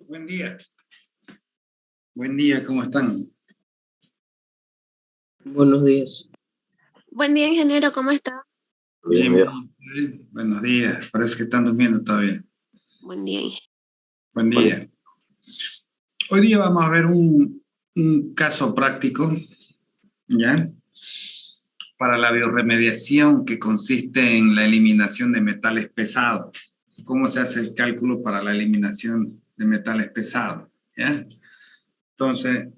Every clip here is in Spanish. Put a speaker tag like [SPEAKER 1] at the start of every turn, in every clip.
[SPEAKER 1] Buen día. Buen día, ¿cómo están?
[SPEAKER 2] Buenos días.
[SPEAKER 3] Buen día, ingeniero, ¿cómo está?
[SPEAKER 1] Bien, bien. Buenos días. Parece que están durmiendo todavía.
[SPEAKER 3] Buen día, ingeniero.
[SPEAKER 1] Buen día. Hoy día vamos a ver un caso práctico, ¿ya? Para la biorremediación que consiste en la eliminación de metales pesados. ¿Cómo se hace el cálculo para la eliminación de metales pesados? ¿Ya? Entonces,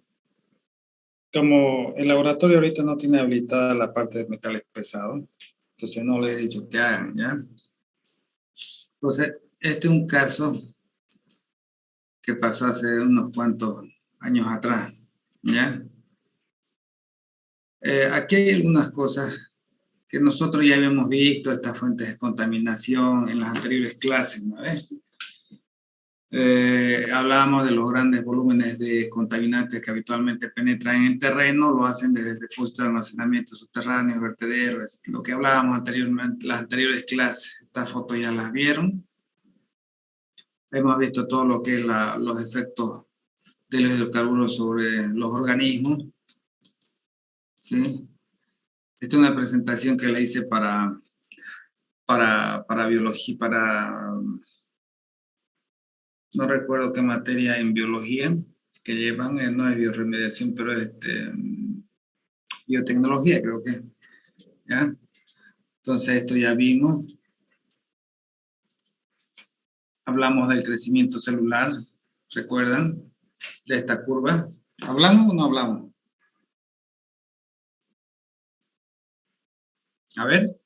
[SPEAKER 1] como el laboratorio ahorita no tiene habilitada la parte de metales pesados, entonces no les he dicho que hagan, ¿ya? Entonces, este es un caso que pasó hace unos cuantos años atrás, ¿ya? Aquí hay algunas cosas que nosotros ya habíamos visto, estas fuentes de contaminación en las anteriores clases, ¿no ves? Hablábamos de los grandes volúmenes de contaminantes que habitualmente penetran en el terreno, lo hacen desde el depósito de almacenamiento subterráneo, vertederos, lo que hablábamos anteriormente, las anteriores clases. Estas fotos ya las vieron. Hemos visto todo lo que es los efectos de los hidrocarburos sobre los organismos. ¿Sí? Esta es una presentación que le hice para biología, no recuerdo qué materia en biología que llevan, no es biorremediación, pero es biotecnología, creo que. ¿Ya? Entonces, esto ya vimos. Hablamos del crecimiento celular, ¿recuerdan? De esta curva. ¿Hablamos o no hablamos? A ver.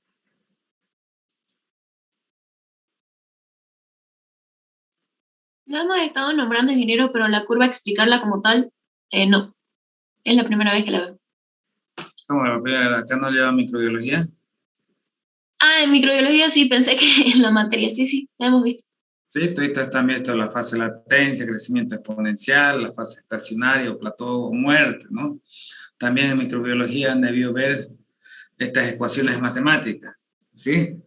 [SPEAKER 4] Lo hemos estado nombrando, ingeniero, pero la curva explicarla como tal, no. Es la primera vez que la veo.
[SPEAKER 1] ¿Cómo la primera? ¿Acá no lleva microbiología?
[SPEAKER 4] En microbiología sí, pensé que en la materia. Sí, la hemos visto.
[SPEAKER 1] Sí, tú estás también esto, la fase de latencia, crecimiento exponencial, la fase estacionaria o plató o muerte, ¿no? También en microbiología han debido ver estas ecuaciones matemáticas, ¿sí?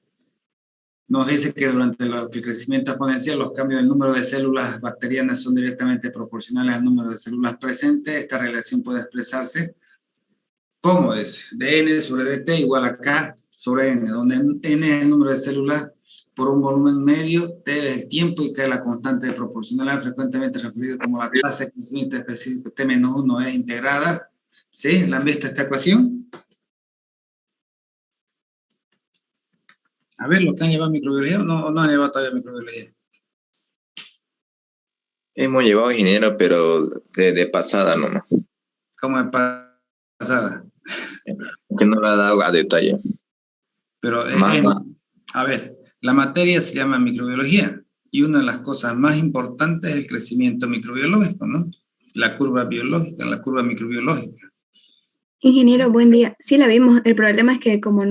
[SPEAKER 1] Nos dice que durante el crecimiento exponencial los cambios del número de células bacterianas son directamente proporcionales al número de células presentes. Esta relación puede expresarse como es de n sobre dt igual a k sobre n, donde n es el número de células por un volumen medio, t es el tiempo y k es la constante proporcional frecuentemente referido como la tasa de crecimiento específico t menos 1 es integrada. ¿Sí? ¿La han visto esta ecuación? A ver, ¿los que han llevado microbiología o no han llevado todavía microbiología?
[SPEAKER 5] Hemos llevado ingeniero, pero de pasada nomás.
[SPEAKER 1] ¿Cómo es pasada?
[SPEAKER 5] Que no la ha dado a detalle.
[SPEAKER 1] Pero,
[SPEAKER 5] Más.
[SPEAKER 1] a ver, la materia se llama microbiología y una de las cosas más importantes es el crecimiento microbiológico, ¿no? La curva biológica, la curva microbiológica.
[SPEAKER 6] Ingeniero, buen día. Sí la vimos. El problema es que como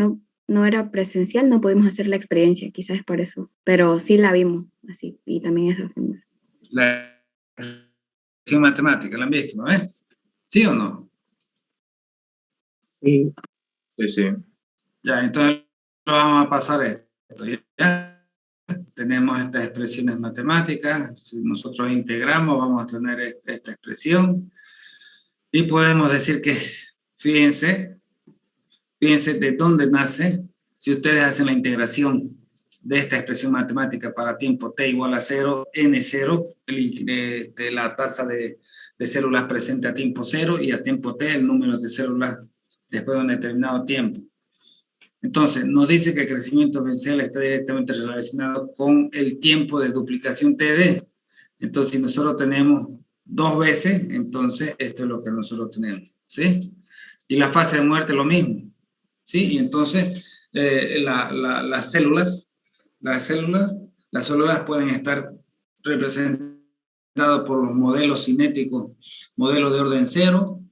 [SPEAKER 6] no era presencial, no pudimos hacer la experiencia, quizás es por eso. Pero sí la vimos, así, y también eso.
[SPEAKER 1] La ecuación matemática, ¿la han visto, no es? ¿Sí o no?
[SPEAKER 2] Sí.
[SPEAKER 5] Sí.
[SPEAKER 1] Ya, entonces lo vamos a pasar a esto. ¿Ya? Tenemos estas expresiones matemáticas. Si nosotros integramos, vamos a tener esta expresión. Y podemos decir que, fíjense de dónde nace. Si ustedes hacen la integración de esta expresión matemática para tiempo t igual a 0, n0, de la tasa de células presente a tiempo 0 y a tiempo t el número de células después de un determinado tiempo. Entonces, nos dice que el crecimiento exponencial está directamente relacionado con el tiempo de duplicación TD. Entonces, si nosotros tenemos 2 veces, entonces esto es lo que nosotros tenemos, ¿sí? Y la fase de muerte lo mismo, ¿sí? Y entonces, las células pueden estar representadas por los modelos cinéticos, modelos de orden 0,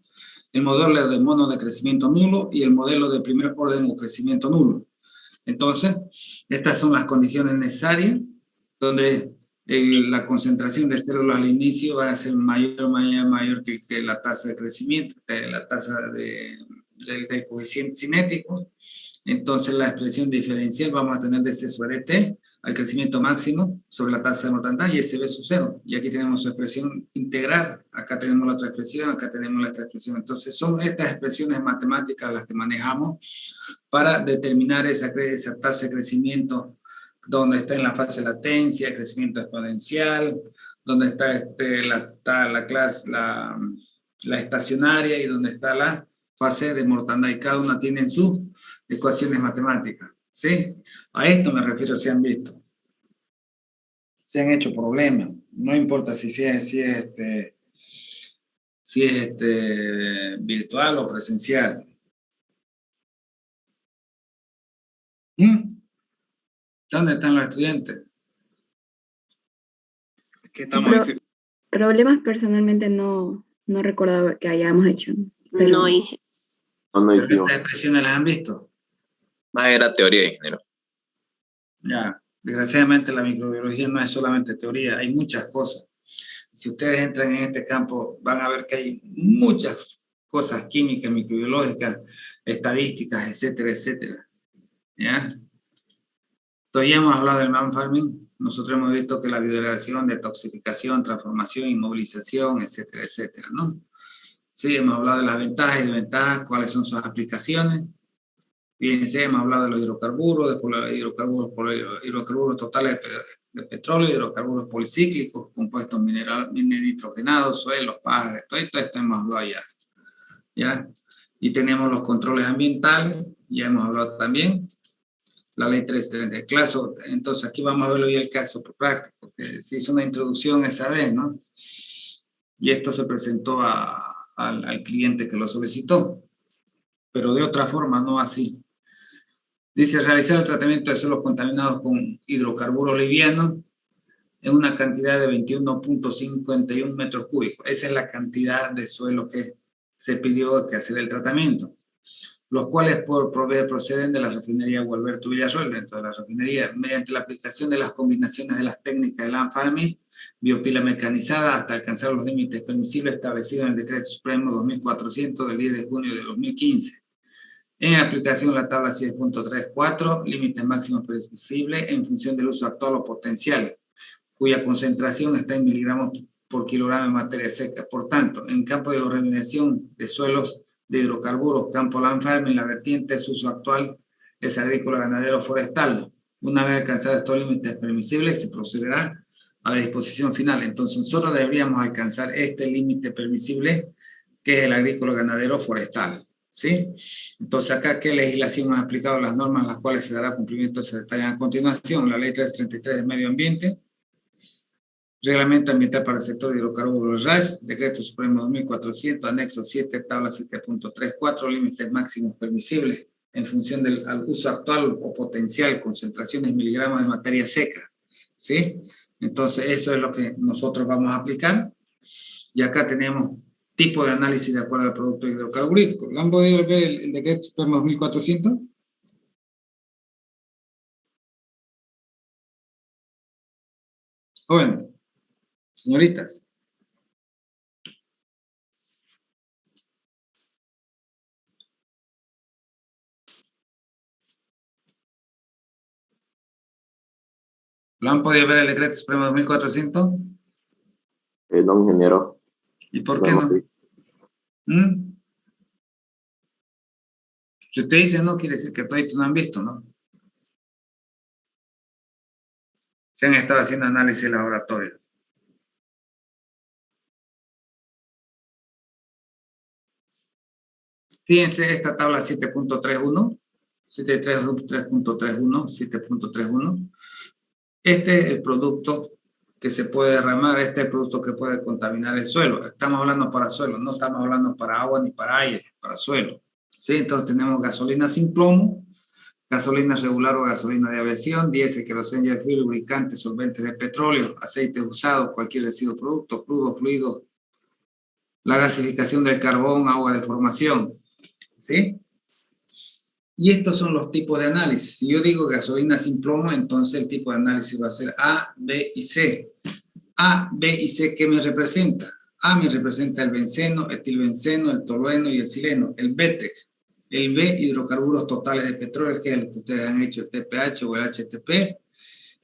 [SPEAKER 1] el modelo de mono de crecimiento nulo y el modelo de primer orden o crecimiento nulo. Entonces, estas son las condiciones necesarias donde la concentración de células al inicio va a ser mayor que la tasa de crecimiento, la tasa del coeficiente cinético. Entonces, la expresión diferencial vamos a tener de C sobre T al crecimiento máximo sobre la tasa de mortandad y ese ve sub 0. Y aquí tenemos su expresión integrada. Acá tenemos la otra expresión, acá tenemos la otra expresión. Entonces son estas expresiones matemáticas las que manejamos para determinar esa tasa de crecimiento, donde está en la fase de latencia, crecimiento exponencial, donde está la estacionaria y donde está la fase de mortandad. Y cada una tiene sus ecuaciones matemáticas. ¿Sí? A esto me refiero, si han visto. Se han hecho problemas. No importa si es virtual o presencial. ¿Dónde están los estudiantes?
[SPEAKER 5] ¿Qué estamos
[SPEAKER 6] Problemas personalmente no recordaba que hayamos hecho. Pero
[SPEAKER 3] No, ingeniero.
[SPEAKER 1] ¿Pero estas expresiones las han visto?
[SPEAKER 5] Más era teoría, ingeniero.
[SPEAKER 1] Ya, desgraciadamente la microbiología no es solamente teoría, hay muchas cosas. Si ustedes entran en este campo, van a ver que hay muchas cosas químicas, microbiológicas, estadísticas, etcétera, etcétera. ¿Ya? Entonces ya hemos hablado del man-farming. Nosotros hemos visto que la biodegradación, detoxificación, transformación, inmovilización, etcétera, etcétera, ¿no? Sí, hemos hablado de las ventajas y desventajas, cuáles son sus aplicaciones. Fíjense, hemos hablado de los hidrocarburos, después los hidrocarburos totales de petróleo, hidrocarburos policíclicos, compuestos nitrogenados, suelos, pajas, todo esto hemos hablado ya. Y tenemos los controles ambientales, ya hemos hablado también, la ley 330 del caso. Entonces aquí vamos a verlo ya el caso práctico, que se hizo una introducción esa vez, ¿no? Y esto se presentó al cliente que lo solicitó, pero de otra forma, no así. Dice, realizar el tratamiento de suelos contaminados con hidrocarburos livianos en una cantidad de 21.51 metros cúbicos. Esa es la cantidad de suelo que se pidió que hacer el tratamiento, los cuales proceden de la refinería Gualberto Villarroel, dentro de la refinería, mediante la aplicación de las combinaciones de las técnicas de land-farming, biopila mecanizada, hasta alcanzar los límites permisibles establecidos en el Decreto Supremo 2400 del 10 de junio de 2015. En aplicación la tabla 7.34, límites máximos permisibles en función del uso actual o potencial, cuya concentración está en miligramos por kilogramo de materia seca. Por tanto, en campo de ordenación de suelos de hidrocarburos, campo land-farming, la vertiente de su uso actual es agrícola, ganadero, forestal. Una vez alcanzados estos límites permisibles, se procederá a la disposición final. Entonces, nosotros deberíamos alcanzar este límite permisible, que es el agrícola, ganadero, forestal. ¿Sí? Entonces, acá, ¿qué legislación han aplicado las normas a las cuales se dará cumplimiento? Se detallan a continuación. La Ley 333 de Medio Ambiente, Reglamento Ambiental para el Sector de Hidrocarburos RAS, Decreto Supremo 2400, Anexo 7, Tabla 7.34, límites máximos permisibles en función del uso actual o potencial, concentraciones miligramos de materia seca. ¿Sí? Entonces, eso es lo que nosotros vamos a aplicar. Y acá tenemos tipo de análisis de acuerdo al producto hidrocarburífico. ¿Lo han podido ver el Decreto Supremo 2400? Jóvenes, señoritas. ¿Lo han podido ver el Decreto Supremo 2400?
[SPEAKER 2] No, ingeniero.
[SPEAKER 1] ¿Y por qué no? Si usted dice no, quiere decir que todos no han visto, ¿no? Se han estado haciendo análisis laboratorio. Fíjense esta tabla 7.31, 7.31, 7.31. Este es el producto que se puede derramar, este es el producto que puede contaminar el suelo. Estamos hablando para suelo, no estamos hablando para agua ni para aire, para suelo. ¿Sí? Entonces tenemos gasolina sin plomo, gasolina regular o gasolina de aviación, diésel, queroseno, jet fuel, lubricantes, solventes de petróleo, aceites usados, cualquier residuo producto, crudo, fluido, la gasificación del carbón, agua de formación. ¿Sí? Y estos son los tipos de análisis. Si yo digo gasolina sin plomo, entonces el tipo de análisis va a ser A, B y C. A, B y C, ¿qué me representa? A me representa el benceno, etilbenceno, el tolueno y el sileno, el BTEC. El B, hidrocarburos totales de petróleo, que es lo que ustedes han hecho, el TPH o el HTP.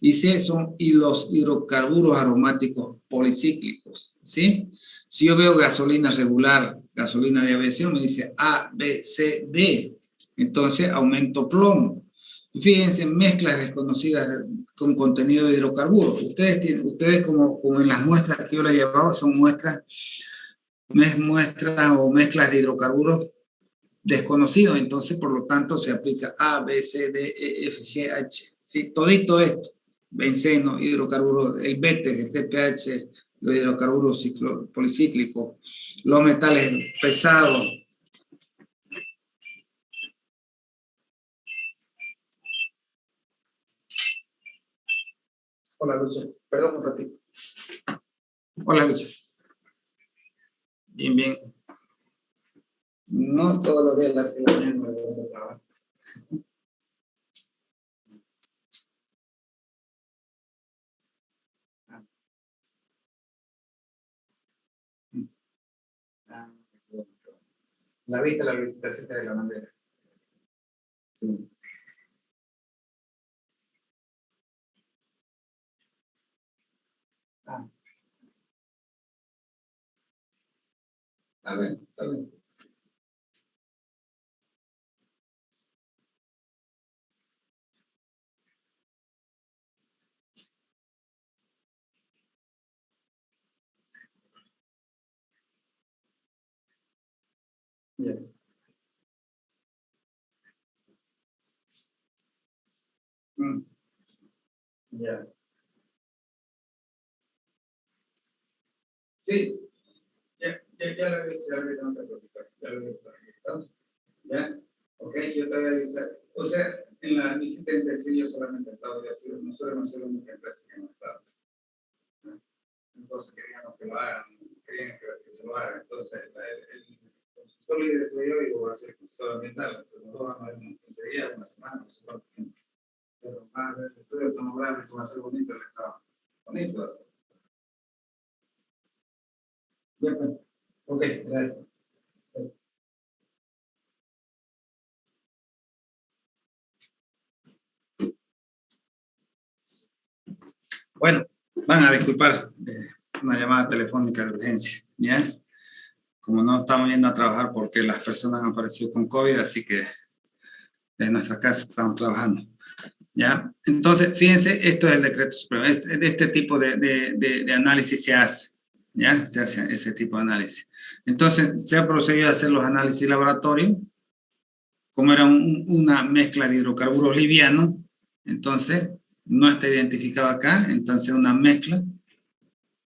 [SPEAKER 1] Dice, y los hidrocarburos aromáticos policíclicos, ¿sí? Si yo veo gasolina regular, gasolina de aviación, me dice A, B, C, D. Entonces, aumento plomo. Y fíjense, mezclas desconocidas con contenido de hidrocarburos. Ustedes como en las muestras que yo les he llevado, son muestras o mezclas de hidrocarburos desconocidos. Entonces, por lo tanto, se aplica A, B, C, D, E, F, G, H. ¿Sí? Todito esto. Benceno, hidrocarburos, el BETES, el TPH, los hidrocarburos policíclicos, los metales pesados. Hola, Lucio. Perdón un ratito. Hola, Lucio. Bien, bien. No todos los días las mañana de trabajo. La viste la visitación de la bandera. Sí. Está bien, está bien. Bien. Ya. Sí. Ya lo he visto, no te preocupes. Ya lo he visto. ¿Ya? Ok, yo te voy a avisar. O sea, en la visita intensiva yo solamente he estado, nosotros no somos la única empresa que hemos estado. Entonces queríamos que lo hagan, querían que se lo hagan. Entonces, el consultor líder soy yo y voy a ser consultor ambiental. Entonces, nosotros vamos a ver unos 15 días, una semana, no sé cuánto tiempo. Pero más del estudio tomográfico va a ser bonito el trabajo. Bonito va a ser. Bien, pues. Ok, gracias. Bueno, van a disculpar una llamada telefónica de urgencia, ¿ya? Como no estamos yendo a trabajar porque las personas han aparecido con COVID, así que en nuestra casa estamos trabajando, ¿ya? Entonces, fíjense, esto es el decreto supremo. Este tipo de análisis se hace, ¿ya? Se hace ese tipo de análisis. Entonces, se ha procedido a hacer los análisis laboratorios, como era una mezcla de hidrocarburos livianos, entonces no está identificado acá, entonces una mezcla,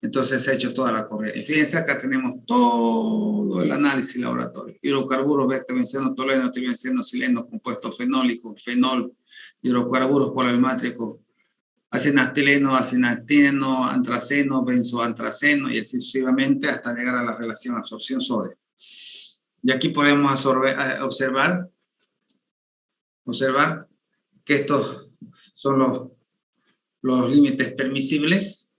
[SPEAKER 1] entonces se ha hecho toda la corriente. Y fíjense, acá tenemos todo el análisis laboratorio. Hidrocarburos, beta-benceno, tolueno, tribenceno, sileno, compuestos fenólicos, fenol, hidrocarburos polialmátricos, acenactileno, acenactino, antraceno, benzoantraceno, y así sucesivamente hasta llegar a la relación absorción-sodio. Y aquí podemos observar que estos son los límites permisibles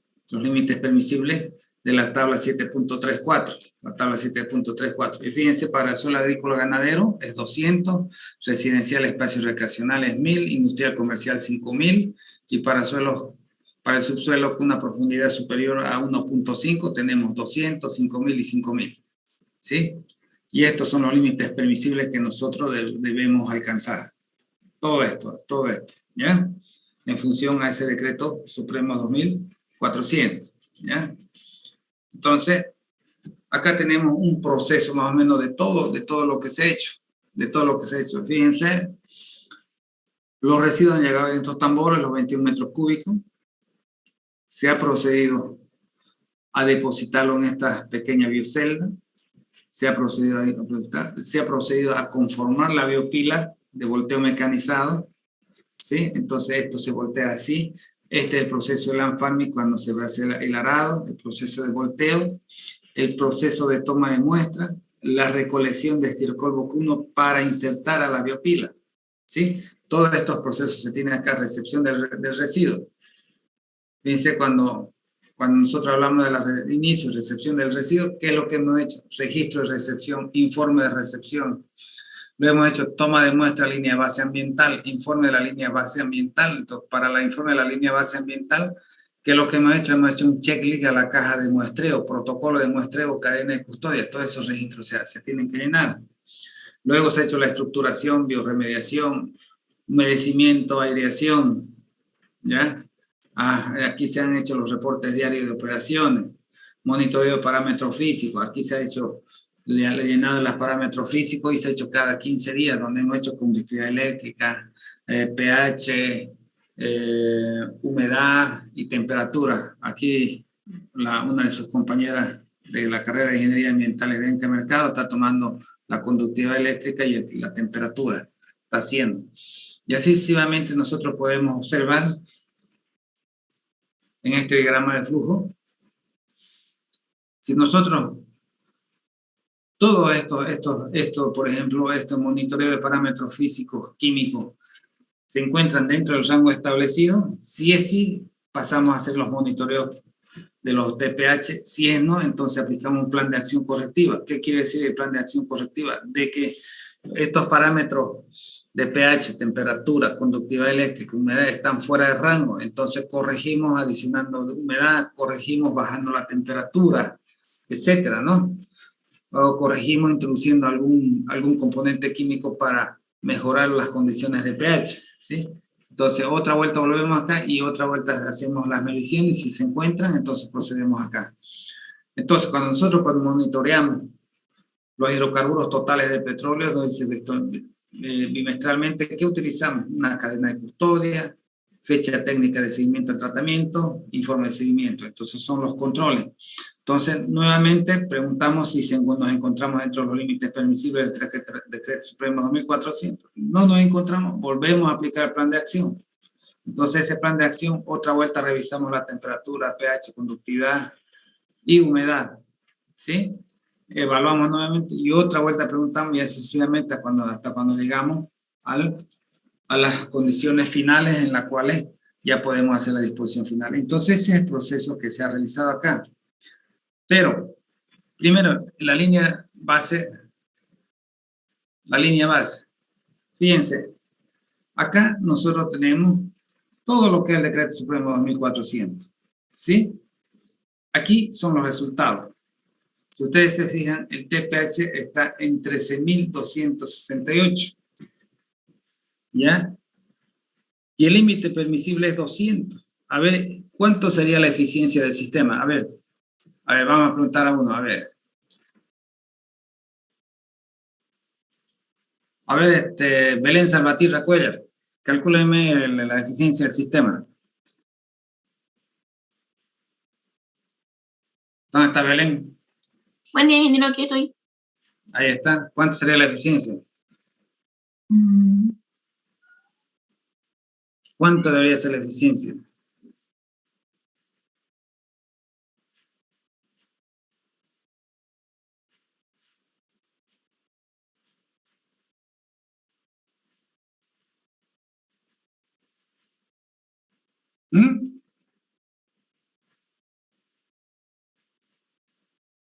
[SPEAKER 1] de la tabla 7.34, la tabla 7.34. Y fíjense, para el suelo agrícola ganadero es 200, residencial espacios recreacionales 1000, industrial comercial 5000, y para el subsuelo con una profundidad superior a 1.5 tenemos 200, 5000 y 5000, ¿sí? Y estos son los límites permisibles que nosotros debemos alcanzar. Todo esto, ¿ya? En función a ese decreto supremo 2400, ¿ya? Entonces, acá tenemos un proceso más o menos de todo lo que se ha hecho, Fíjense, los residuos han llegado en estos tambores, los 21 metros cúbicos. Se ha procedido a depositarlo en esta pequeña biocelda. Se ha procedido a conformar la biopila de volteo mecanizado, ¿sí? Entonces esto se voltea así. Este es el proceso del Land-Farming cuando se va a hacer el arado, el proceso de volteo, el proceso de toma de muestra, la recolección de estiércol bocuno para insertar a la biopila, ¿sí? Todos estos procesos se tienen acá, recepción del residuo. Fíjense, cuando nosotros hablamos de inicio, recepción del residuo, ¿qué es lo que hemos hecho? Registro de recepción, informe de recepción, Luego hemos hecho toma de muestra, línea de base ambiental, informe de la línea de base ambiental. Entonces, para el informe de la línea de base ambiental, ¿qué es lo que hemos hecho? Hemos hecho un checklist a la caja de muestreo, protocolo de muestreo, cadena de custodia, todos esos registros se tienen que llenar. Luego se ha hecho la estructuración, biorremediación, humedecimiento, aireación, ¿ya? Aquí se han hecho los reportes diarios de operaciones, monitoreo de parámetros físicos, aquí se ha hecho, le han llenado los parámetros físicos y se ha hecho cada 15 días, donde hemos hecho conductividad eléctrica, pH, humedad y temperatura. Aquí una de sus compañeras de la carrera de Ingeniería Ambiental de Enca Mercado está tomando la conductividad eléctrica y la temperatura, está haciendo. Y así sucesivamente nosotros podemos observar en este diagrama de flujo, si nosotros, todo esto, por ejemplo, este monitoreo de parámetros físicos, químicos, se encuentran dentro del rango establecido, si es sí, pasamos a hacer los monitoreos de los TPH, si es no, entonces aplicamos un plan de acción correctiva. ¿Qué quiere decir el plan de acción correctiva? De que estos parámetros de pH, temperatura, conductividad eléctrica, humedad están fuera de rango, entonces corregimos adicionando humedad, corregimos bajando la temperatura, etcétera, ¿no? O corregimos introduciendo algún componente químico para mejorar las condiciones de pH, ¿sí? Entonces, otra vuelta volvemos acá y otra vuelta hacemos las mediciones y si se encuentran, entonces procedemos acá. Entonces, cuando monitoreamos los hidrocarburos totales de petróleo, bimestralmente, ¿qué utilizamos? Una cadena de custodia, fecha técnica de seguimiento del tratamiento, informe de seguimiento. Entonces, son los controles. Entonces, nuevamente, preguntamos si nos encontramos dentro de los límites permisibles del Decreto Supremo 2400. No nos encontramos, volvemos a aplicar el plan de acción. Entonces, ese plan de acción, otra vuelta revisamos la temperatura, pH, conductividad y humedad, ¿sí? Evaluamos nuevamente y otra vuelta preguntamos y así sucesivamente hasta cuando llegamos a las condiciones finales en las cuales ya podemos hacer la disposición final. Entonces, ese es el proceso que se ha realizado acá. Pero, primero, la línea base, fíjense, acá nosotros tenemos todo lo que es el Decreto Supremo 2400, ¿sí? Aquí son los resultados. Si ustedes se fijan, el TPH está en 13.268, ¿ya? Y el límite permisible es 200. A ver, ¿cuánto sería la eficiencia del sistema? A ver, vamos a preguntar a uno, a ver. A ver, Belén Salvatierra Cuellar, calcúleme la eficiencia del sistema. ¿Dónde está Belén?
[SPEAKER 4] Buen día, ingeniero, aquí estoy.
[SPEAKER 1] Ahí está. ¿Cuánto sería la eficiencia? ¿Cuánto debería ser la eficiencia?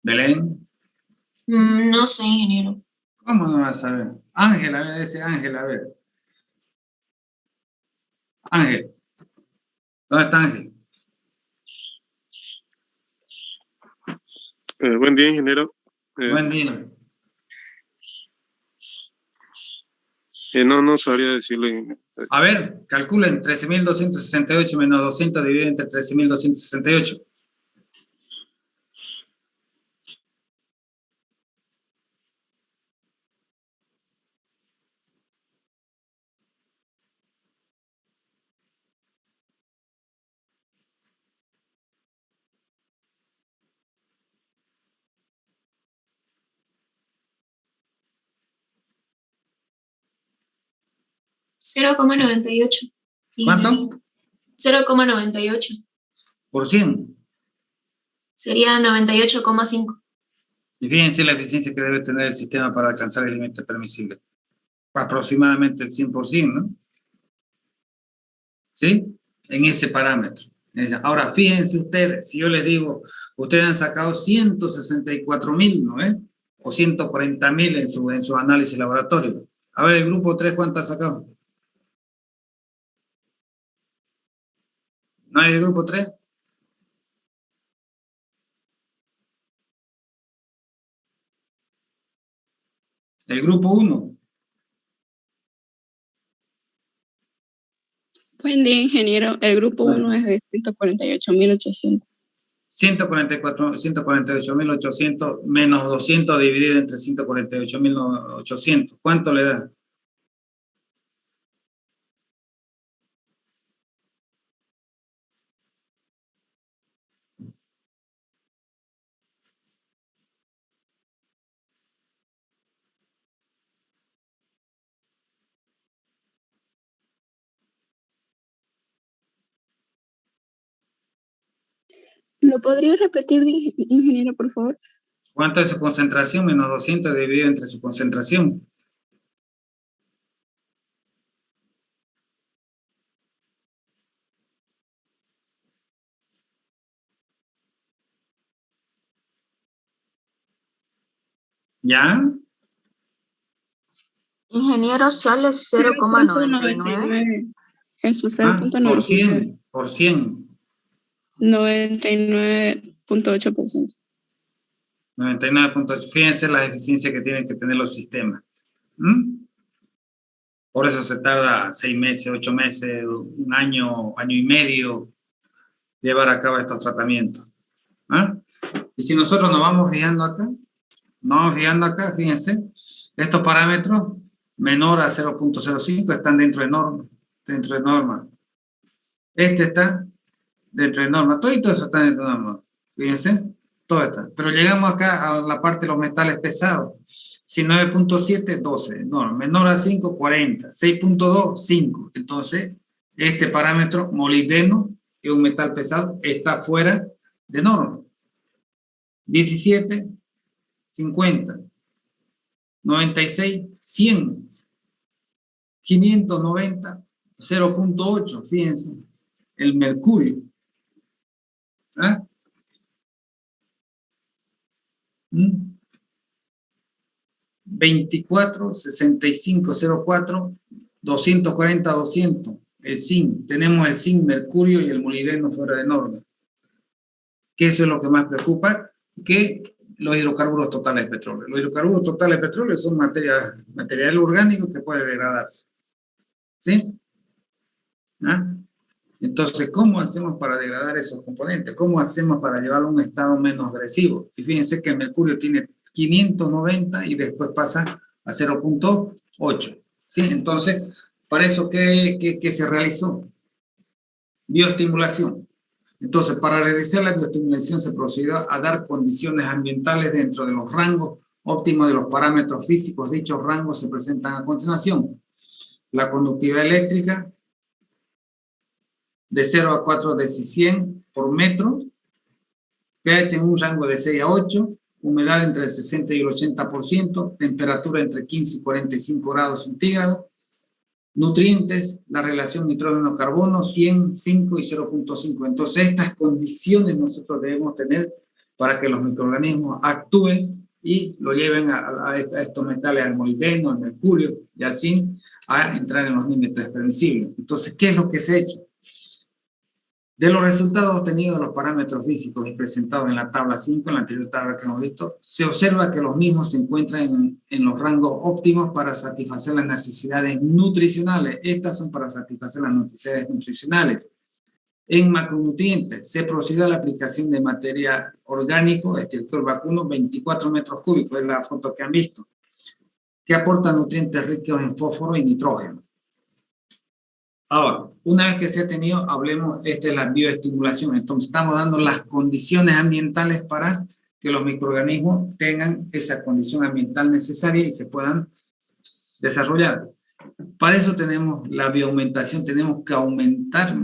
[SPEAKER 1] ¿Belén?
[SPEAKER 4] No sé, ingeniero.
[SPEAKER 1] ¿Cómo no vas a saber? Ángela, ese Ángel, a ver. Ángel. ¿Dónde está Ángel?
[SPEAKER 7] Buen día, ingeniero.
[SPEAKER 1] Buen día.
[SPEAKER 7] No sabría decirle.
[SPEAKER 1] A ver, calculen 13.268 menos 200 dividido entre 13.268.
[SPEAKER 4] $0,98.
[SPEAKER 1] ¿Cuánto?
[SPEAKER 4] 0,98.
[SPEAKER 1] Por 100.
[SPEAKER 4] Sería 98,5.
[SPEAKER 1] Y fíjense la eficiencia que debe tener el sistema para alcanzar el límite permisible. Aproximadamente el 100%, ¿no? ¿Sí? En ese parámetro. Ahora, fíjense ustedes, si yo les digo, ustedes han sacado 164.000, ¿no es? O 140.000 en su análisis laboratorio. A ver, el grupo 3, ¿cuánto ha sacado? ¿No hay el grupo 3? El grupo 1.
[SPEAKER 8] Buen día, ingeniero. El grupo 1 es de 148.800.
[SPEAKER 1] 148.800 menos 200 dividido entre 148.800. ¿Cuánto le da?
[SPEAKER 8] ¿Lo podría repetir, ingeniero, por favor?
[SPEAKER 1] ¿Cuánto es su concentración? Menos 200 dividido entre su concentración. ¿Ya?
[SPEAKER 9] Ingeniero, sale 0,99.
[SPEAKER 8] Eso,
[SPEAKER 1] Por
[SPEAKER 8] 0.99.
[SPEAKER 1] 100, por 100.
[SPEAKER 8] 99.8%.
[SPEAKER 1] 99.8. Fíjense las eficiencias que tienen que tener los sistemas. Por eso se tarda 6 meses, 8 meses, un año, año y medio llevar a cabo estos tratamientos. Y si nosotros nos vamos fijando acá, fíjense, estos parámetros menor a 0.05 están dentro de norma. Este está dentro de norma. Todo eso está dentro de norma. Fíjense, todo está. Pero llegamos acá a la parte de los metales pesados. Si 9.7, 12, no, menor a 5, 40, 6.2, 5. Entonces, este parámetro molibdeno, que es un metal pesado, está fuera de norma. 17, 50, 96, 100, 590, 0.8, fíjense, el mercurio. 24, 65, 04, 240, 200, el zinc. Tenemos el zinc, mercurio y el molibdeno fuera de norma. Que eso es lo que más preocupa, que los hidrocarburos totales de petróleo. Los hidrocarburos totales de petróleo son material orgánico que puede degradarse. ¿Sí? Entonces, ¿cómo hacemos para degradar esos componentes? ¿Cómo hacemos para llevarlo a un estado menos agresivo? Y fíjense que el mercurio tiene 590 y después pasa a 0.8. ¿Sí? Entonces, para eso, ¿qué se realizó? Bioestimulación. Entonces, para realizar la bioestimulación se procedió a dar condiciones ambientales dentro de los rangos óptimos de los parámetros físicos. Dichos rangos se presentan a continuación. La conductividad eléctrica de 0 a 4 deci-100 por metro, pH en un rango de 6 a 8, humedad entre el 60 y el 80%, temperatura entre 15 y 45 grados centígrados, nutrientes, la relación nitrógeno-carbono, 100, 5 y 0.5. Entonces, estas condiciones nosotros debemos tener para que los microorganismos actúen y lo lleven a estos metales, al molibdeno, al mercurio y al zinc, a entrar en los límites permisibles. Entonces, ¿qué es lo que se ha hecho? De los resultados obtenidos de los parámetros físicos y presentados en la tabla 5, en la anterior tabla que hemos visto, se observa que los mismos se encuentran en los rangos óptimos para satisfacer las necesidades nutricionales. Estas son para satisfacer las necesidades nutricionales. En macronutrientes, se procedió a la aplicación de material orgánico, estiércol vacuno, 24 metros cúbicos, es la foto que han visto, que aporta nutrientes ricos en fósforo y nitrógeno. Ahora, una vez que se ha tenido, hablemos, esta es la bioestimulación. Entonces, estamos dando las condiciones ambientales para que los microorganismos tengan esa condición ambiental necesaria y se puedan desarrollar. Para eso tenemos la bioaumentación, tenemos que aumentar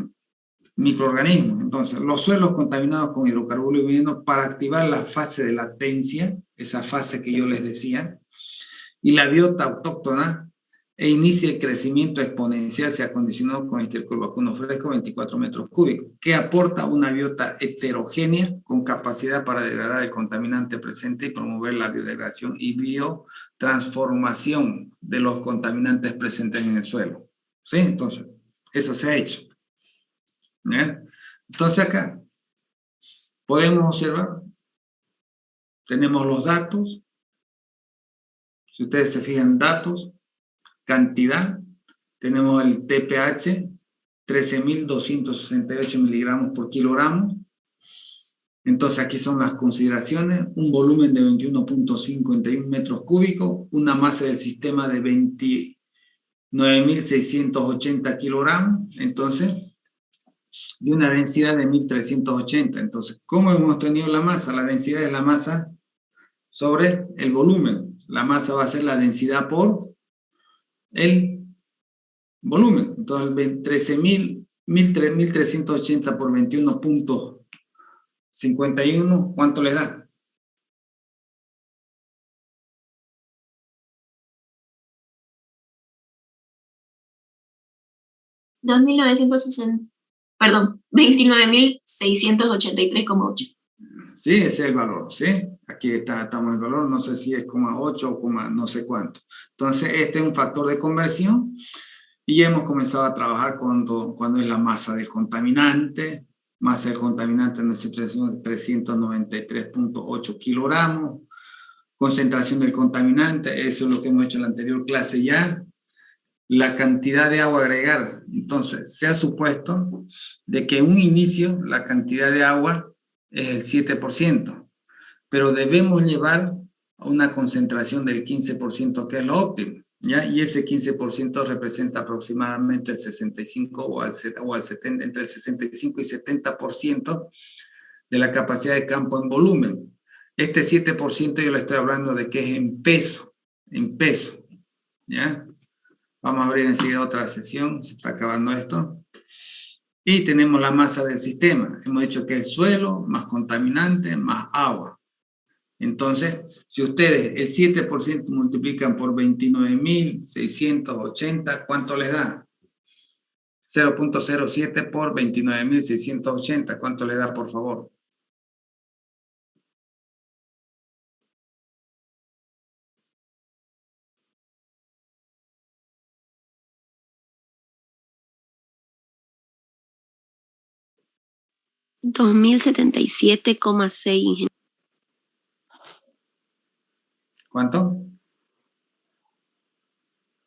[SPEAKER 1] microorganismos. Entonces, los suelos contaminados con hidrocarburos y veneno para activar la fase de latencia, esa fase que yo les decía, y la biota autóctona e inicia el crecimiento exponencial, se acondicionó con estiércol vacuno fresco 24 metros cúbicos, que aporta una biota heterogénea con capacidad para degradar el contaminante presente y promover la biodegradación y biotransformación de los contaminantes presentes en el suelo. ¿Sí? Entonces, eso se ha hecho. ¿Ya? Entonces acá, podemos observar, tenemos los datos. Si ustedes se fijan, datos, cantidad, tenemos el TPH, 13.268 miligramos por kilogramo. Entonces aquí son las consideraciones, un volumen de 21.51 metros cúbicos, una masa del sistema de 29.680 kilogramos, entonces, y una densidad de 1.380. Entonces, ¿cómo hemos tenido la masa? La densidad es la masa sobre el volumen. La masa va a ser la densidad por el volumen. Entonces, 1.380 por 21.51, ¿cuánto le da?
[SPEAKER 4] Perdón, 29.683,8.
[SPEAKER 1] Sí, ese es el valor, ¿sí? Aquí estamos el valor, no sé si es 0,8 o no sé cuánto. Entonces, este es un factor de conversión y hemos comenzado a trabajar cuando es la masa del contaminante. Masa del contaminante en nuestra situación 393.8 kilogramos. Concentración del contaminante, eso es lo que hemos hecho en la anterior clase ya. La cantidad de agua a agregar. Entonces, se ha supuesto de que en un inicio la cantidad de agua es el 7%, pero debemos llevar a una concentración del 15%, que es lo óptimo, ¿ya? Y ese 15% representa aproximadamente el 65 o al 70, entre el 65 y 70% de la capacidad de campo en volumen. Este 7% yo le estoy hablando de que es en peso, ¿ya? Vamos a abrir enseguida otra sesión, se está acabando esto. Y tenemos la masa del sistema. Hemos dicho que es suelo, más contaminante, más agua. Entonces, si ustedes el 7% multiplican por 29.680, ¿cuánto les da? 0.07 por 29.680, ¿cuánto les da, por favor?
[SPEAKER 3] $2.077,6.
[SPEAKER 1] ¿Cuánto?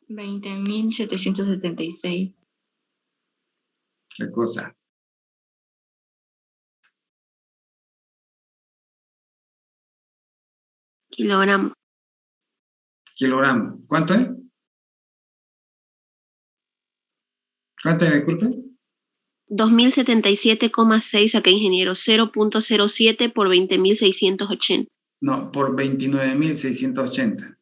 [SPEAKER 8] 20.776.
[SPEAKER 1] ¿Qué cosa?
[SPEAKER 3] Kilogramos.
[SPEAKER 1] Kilogramos. ¿Cuánto es? ¿Cuánto es, disculpe?
[SPEAKER 3] 2.077,6 acá, ingeniero. 0.07 por 20.680.
[SPEAKER 1] No, por 29.680.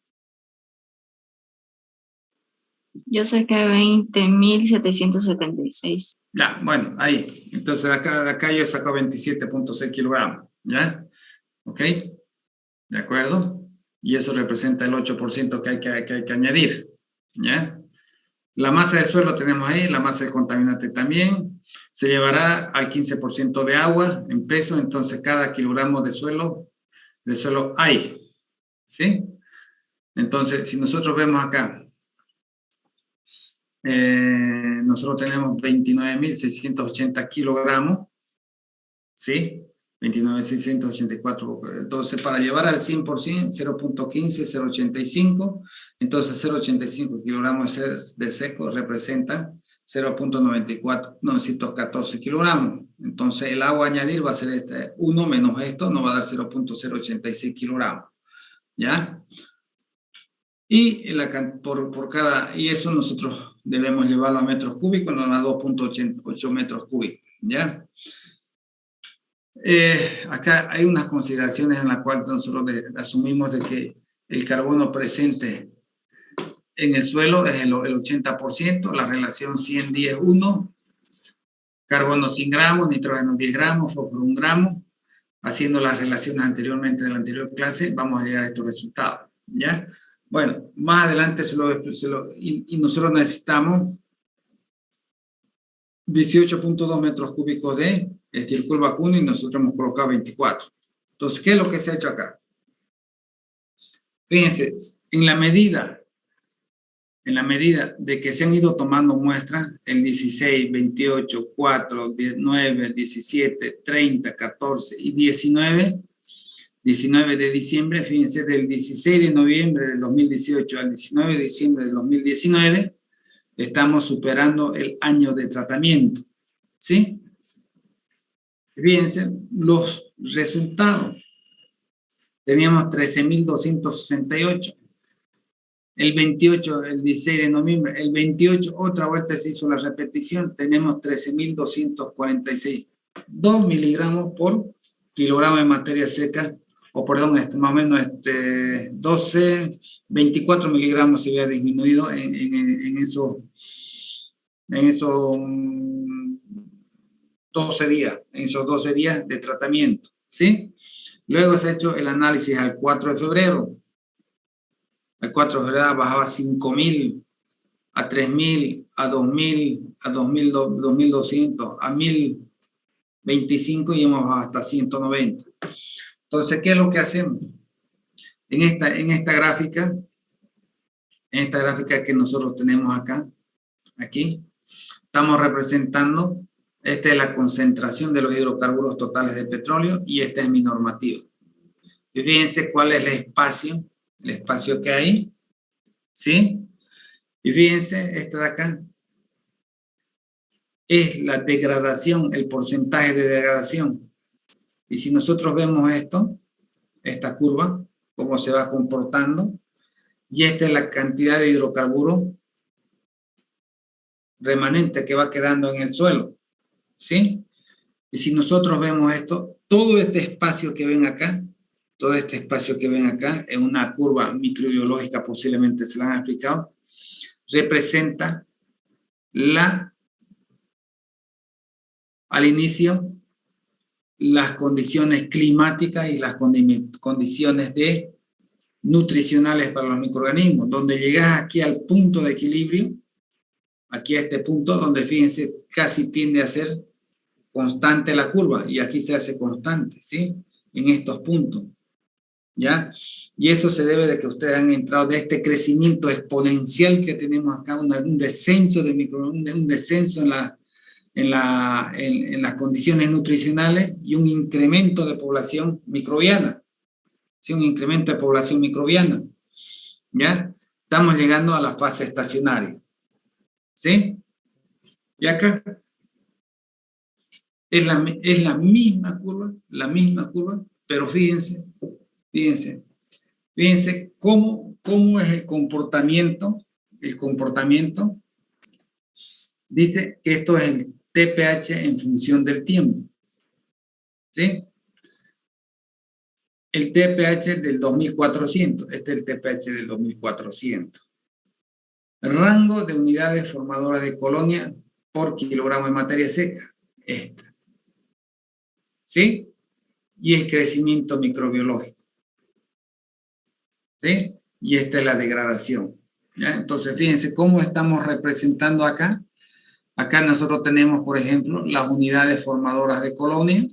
[SPEAKER 8] Yo saqué 20.776.
[SPEAKER 1] Ya, bueno, ahí. Entonces acá yo saco 27.6 kilogramos, ¿ya? ¿Ok? ¿De acuerdo? Y eso representa el 8% que hay que añadir, ¿ya? La masa del suelo tenemos ahí, la masa del contaminante también. Se llevará al 15% de agua en peso, entonces cada kilogramo de suelo hay, ¿sí? Entonces, si nosotros vemos acá, nosotros tenemos 29.680 kilogramos, ¿sí? 29.684, entonces para llevar al 100%, 0.15, 0.85, entonces 0.85 kilogramos de seco representa 0.914 kilogramos, entonces el agua a añadir va a ser 1 menos esto, nos va a dar 0.086 kilogramos, ¿ya? Y y eso nosotros debemos llevarlo a metros cúbicos, nos da 2.88 metros cúbicos, ¿ya? Acá hay unas consideraciones en las cuales nosotros asumimos de que el carbono presente en el suelo es el 80%, la relación 100-10-1, carbono 100 gramos, nitrógeno 10 gramos, fósforo 1 gramo, haciendo las relaciones anteriormente de la anterior clase, vamos a llegar a estos resultados, ¿ya? Bueno, más adelante y nosotros necesitamos 18.2 metros cúbicos de estiércol vacuno y nosotros hemos colocado 24. Entonces, ¿qué es lo que se ha hecho acá? Fíjense, en la medida de que se han ido tomando muestras, el 16, 28, 4, 9, 17, 30, 14 y 19 de diciembre, fíjense, del 16 de noviembre del 2018 al 19 de diciembre del 2019, estamos superando el año de tratamiento, ¿sí? Fíjense los resultados. Teníamos 13.268. El 28, el 16 de noviembre, el 28, otra vuelta se hizo la repetición, tenemos 13.246. 2 miligramos por kilogramo de materia seca, o perdón, más o menos 24 miligramos se había disminuido en esos 12 días de tratamiento, ¿sí? Luego se ha hecho el análisis al 4 de febrero. El 4 de febrero bajaba 5.000, a 3.000, a 2.000, a 2.200, a 1.025 y hemos bajado hasta 190. Entonces, ¿qué es lo que hacemos? En esta gráfica que nosotros tenemos acá, aquí, estamos representando, esta es la concentración de los hidrocarburos totales de petróleo y esta es mi normativa. Y fíjense cuál es el espacio que hay, ¿sí? Y fíjense, esta de acá es la degradación, el porcentaje de degradación. Y si nosotros vemos esta curva, cómo se va comportando, y esta es la cantidad de hidrocarburo remanente que va quedando en el suelo, ¿sí? Y si nosotros vemos esto, todo este espacio que ven acá, en una curva microbiológica, posiblemente se la han explicado, representa al inicio las condiciones climáticas y las condiciones nutricionales para los microorganismos, donde llegas aquí al punto de equilibrio, aquí a este punto donde, fíjense, casi tiende a ser constante la curva, y aquí se hace constante, ¿sí? En estos puntos, ¿ya? Y eso se debe de que ustedes han entrado de este crecimiento exponencial que tenemos acá, un descenso un descenso en las condiciones nutricionales y un incremento de población microbiana, ¿sí? Un incremento de población microbiana, ¿ya? Estamos llegando a la fase estacionaria, ¿sí? Y acá es la misma curva, pero fíjense cómo es el comportamiento. Dice que esto es el TPH en función del tiempo, ¿sí? El TPH del 2400, este es el TPH del 2400. Rango de unidades formadoras de colonia por kilogramo de materia seca, esta, ¿sí? Y el crecimiento microbiológico, ¿sí? Y esta es la degradación, ¿ya? Entonces, fíjense cómo estamos representando acá. Acá nosotros tenemos, por ejemplo, las unidades formadoras de colonia,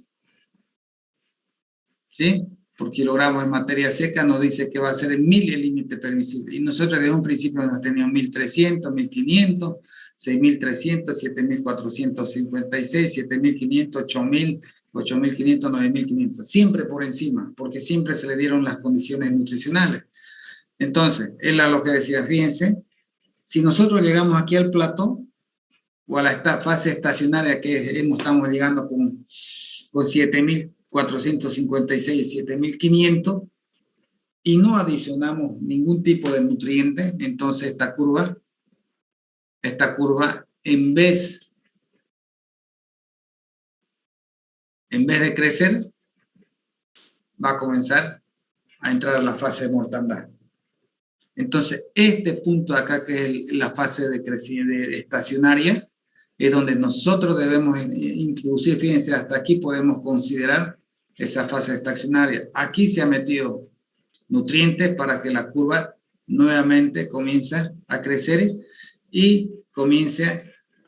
[SPEAKER 1] ¿sí? Por kilogramos de materia seca nos dice que va a ser en 1000 el límite permisible. Y nosotros desde un principio nos teníamos 1300, 1500, 6300, 7456, 7500, 8000, 8500, 9500. Siempre por encima, porque siempre se le dieron las condiciones nutricionales. Entonces, es lo que decía, fíjense, si nosotros llegamos aquí al plató, o a la fase estacionaria que estamos llegando con 7456, 7500, y no adicionamos ningún tipo de nutriente, entonces esta curva, en vez de crecer, va a comenzar a entrar a la fase de mortandad. Entonces, este punto de acá, que es la fase de estacionaria, es donde nosotros debemos introducir, fíjense, hasta aquí podemos considerar esa fase estacionaria. Aquí se ha metido nutrientes para que la curva nuevamente comienza a crecer y comienza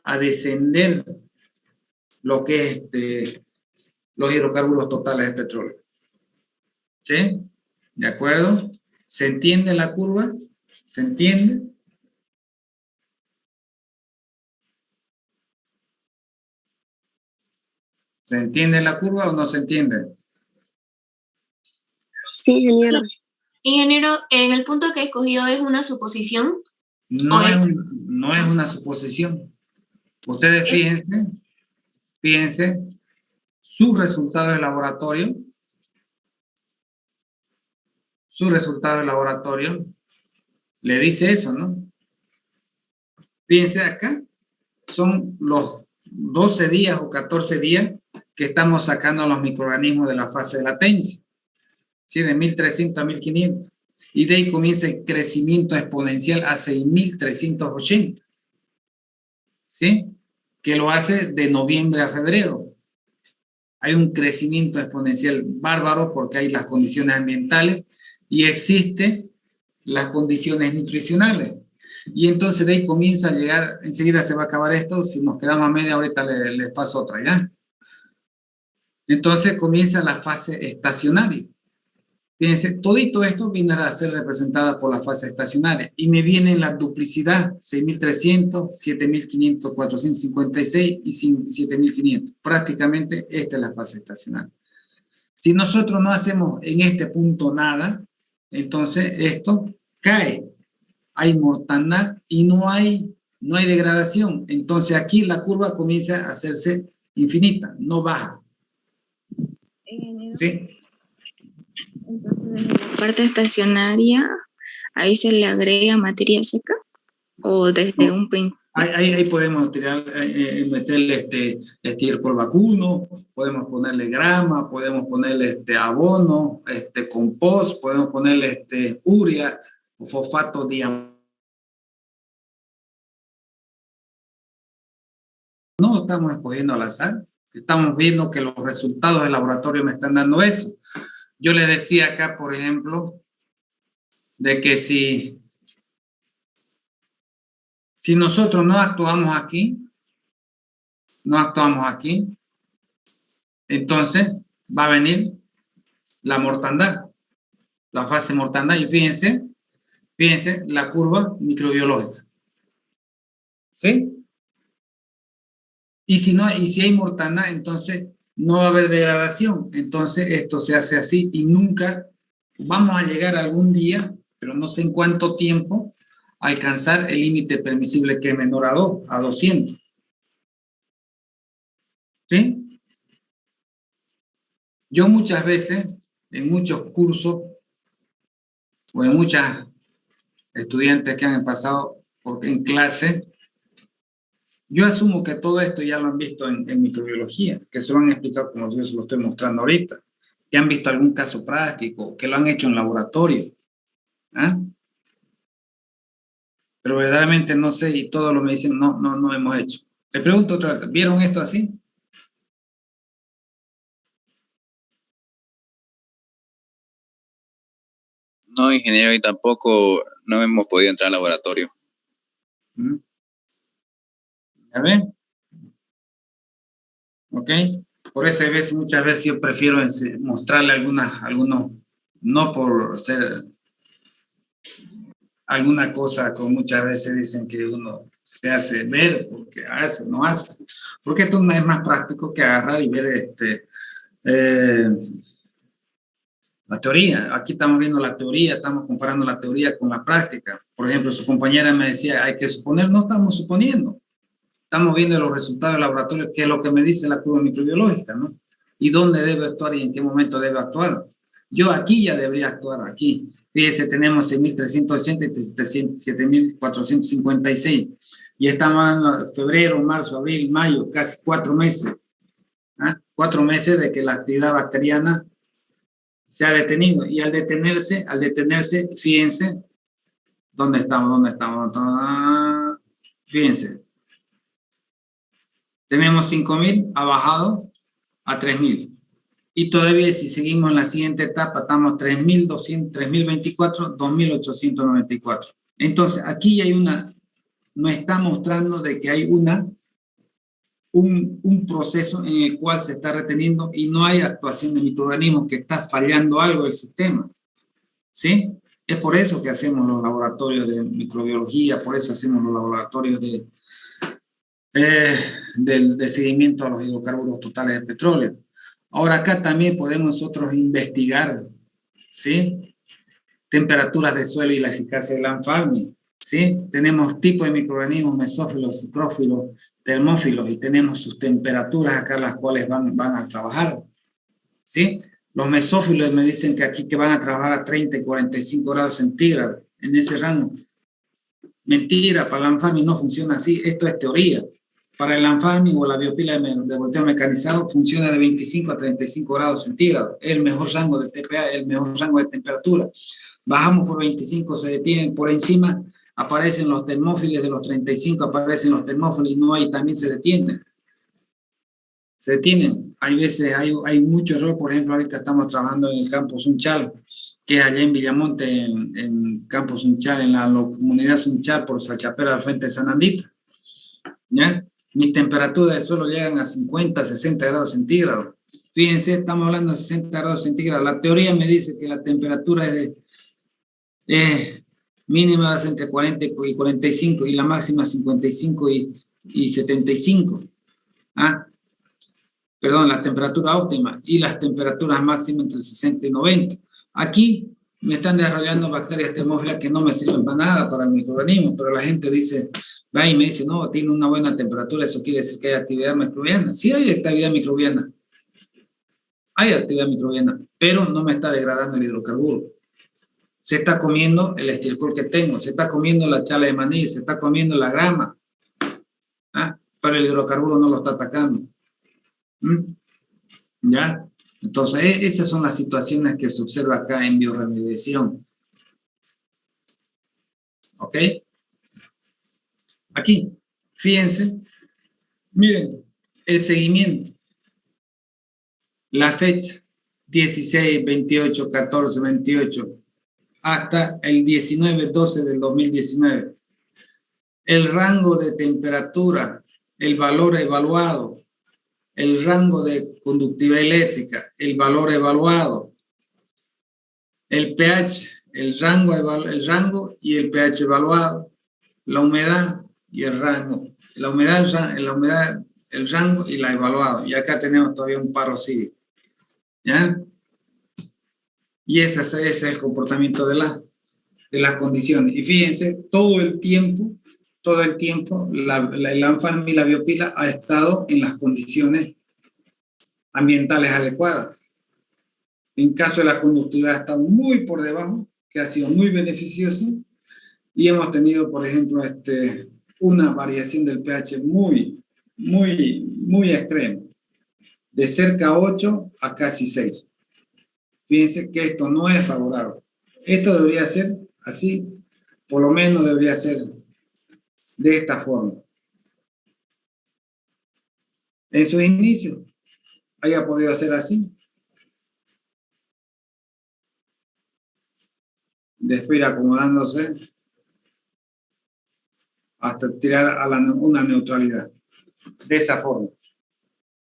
[SPEAKER 1] a descender lo que es los hidrocarburos totales de petróleo. ¿Sí? ¿De acuerdo? ¿Se entiende la curva? ¿Se entiende? ¿Se entiende la curva o no se entiende?
[SPEAKER 8] Sí, ingeniero.
[SPEAKER 4] Ingeniero, en el punto que he escogido es una suposición.
[SPEAKER 1] No es una suposición. Ustedes fíjense, su resultado de laboratorio, le dice eso, ¿no? Fíjense acá, son los 12 días o 14 días que estamos sacando los microorganismos de la fase de latencia, ¿sí? De 1300 a 1500. Y de ahí comienza el crecimiento exponencial a 6380, ¿sí? Que lo hace de noviembre a febrero. Hay un crecimiento exponencial bárbaro porque hay las condiciones ambientales y existen las condiciones nutricionales. Y entonces de ahí comienza a llegar, enseguida se va a acabar esto, si nos quedamos a media ahorita les paso otra, ¿ya? Entonces comienza la fase estacionaria. Fíjense, todito esto viene a ser representada por la fase estacionaria y me viene la duplicidad, 6.300, 7.500, 456 y 7.500. Prácticamente esta es la fase estacionaria. Si nosotros no hacemos en este punto nada, entonces esto cae. Hay mortandad y no hay degradación. Entonces aquí la curva comienza a hacerse infinita, no baja. ¿Sí?
[SPEAKER 9] Entonces, en la parte estacionaria, ahí se le agrega materia seca o desde un principio.
[SPEAKER 1] Ahí podemos meterle estiércol vacuno, podemos ponerle grama, podemos ponerle abono, compost, podemos ponerle urea o fosfato diamonio. No estamos escogiendo al azar, estamos viendo que los resultados del laboratorio me están dando eso. Yo les decía acá, por ejemplo, de que si nosotros no actuamos aquí, entonces va a venir la mortandad, la fase mortandad. Y fíjense la curva microbiológica. ¿Sí? Y si hay mortandad, entonces no va a haber degradación. Entonces esto se hace así y nunca vamos a llegar algún día, pero no sé en cuánto tiempo, a alcanzar el límite permisible que es menor a 200. ¿Sí? Yo muchas veces, en muchos cursos, o en muchas estudiantes que han pasado en clase, yo asumo que todo esto ya lo han visto en microbiología, que se lo han explicado como yo se lo estoy mostrando ahorita, que han visto algún caso práctico, que lo han hecho en laboratorio. ¿Ah? Pero verdaderamente no sé y todos lo me dicen, no hemos hecho. Le pregunto otra vez, ¿vieron esto así?
[SPEAKER 5] No, ingeniero, y tampoco no hemos podido entrar al laboratorio.
[SPEAKER 1] ¿Ya ven? ¿Ok? Por eso muchas veces yo prefiero mostrarle algunos, no por ser alguna cosa, como muchas veces dicen que uno se hace ver, porque hace, no hace. Porque esto es más práctico que agarrar y ver la teoría. Aquí estamos viendo la teoría, estamos comparando la teoría con la práctica. Por ejemplo, su compañera me decía, hay que suponer, no estamos suponiendo. Estamos viendo los resultados del laboratorio, que es lo que me dice la curva microbiológica, ¿no? Y dónde debe actuar y en qué momento debe actuar. Yo aquí ya debería actuar, aquí. Fíjese, tenemos 6.380 y 7.456. Y estamos en febrero, marzo, abril, mayo, casi 4 meses. 4 meses de que la actividad bacteriana se ha detenido. Y al detenerse, fíjense, ¿dónde estamos? Fíjense. Tenemos 5.000, ha bajado a 3.000. Y todavía si seguimos en la siguiente etapa, estamos 3.24, 2.894. Entonces, aquí hay nos está mostrando de que hay un proceso en el cual se está reteniendo y no hay actuación de microorganismos, que está fallando algo el sistema. ¿Sí? Es por eso que hacemos los laboratorios de microbiología, por eso hacemos los laboratorios de seguimiento a los hidrocarburos totales de petróleo. Ahora acá también podemos nosotros investigar, ¿sí? Temperaturas de suelo y la eficacia del land farming, ¿sí? Tenemos tipos de microorganismos, mesófilos, psicrófilos, termófilos, y tenemos sus temperaturas acá las cuales van a trabajar, ¿sí? Los mesófilos me dicen que aquí que van a trabajar a 30 y 45 grados centígrados, en ese rango. Mentira, para el land farming no funciona así, esto es teoría. Para el land farming o la biopila de volteo mecanizado funciona de 25 a 35 grados centígrados. Es el mejor rango de TPA, el mejor rango de temperatura. Bajamos por 25, se detienen por encima, aparecen los termófiles, de los 35 aparecen los termófiles y no hay, también se detienen. Se detienen. Hay veces, hay mucho error. Por ejemplo, ahorita estamos trabajando en el Campo Sunchal, que es allá en Villamonte, en Campo Sunchal, en la comunidad Sunchal, por Sachapera, al frente de San Andita. ¿Ya? Mis temperaturas de suelo llegan a 50, 60 grados centígrados. Fíjense, estamos hablando de 60 grados centígrados. La teoría me dice que la temperatura es mínima entre 40 y 45 y la máxima 55 y 75. ¿Ah? Perdón, la temperatura óptima y las temperaturas máximas entre 60 y 90. Aquí me están desarrollando bacterias termófilas que no me sirven para nada para el microorganismo, pero la gente dice, va y me dice, no, tiene una buena temperatura, eso quiere decir que hay actividad microbiana. Sí hay actividad microbiana. Hay actividad microbiana, pero no me está degradando el hidrocarburo. Se está comiendo el estircol que tengo, se está comiendo la chala de maní, se está comiendo la grama. ¿Ah? Pero el hidrocarburo no lo está atacando. ¿Ya? Entonces, esas son las situaciones que se observa acá en bioremediación. ¿Ok? Aquí, fíjense, miren, el seguimiento. La fecha, 16, 28, 14, 28, hasta el 19-12 del 2019. El rango de temperatura, el valor evaluado, el rango de conductividad eléctrica, el valor evaluado, el pH, el rango y el pH evaluado, la humedad y el rango, la humedad, el rango y la evaluado. Y acá tenemos todavía un paro cívico. ¿Ya? Y ese es el comportamiento de las condiciones. Y fíjense, todo el tiempo, el land farming y la biopila ha estado en las condiciones ambientales adecuadas. En caso de la conductividad está muy por debajo, que ha sido muy beneficioso, y hemos tenido, por ejemplo, una variación del pH muy extrema, de cerca a 8 a casi 6. Fíjense que esto no es favorable. Esto debería ser así, por lo menos debería ser de esta forma. En sus inicios, haya podido ser así. Después ir acomodándose hasta tirar a una neutralidad. De esa forma.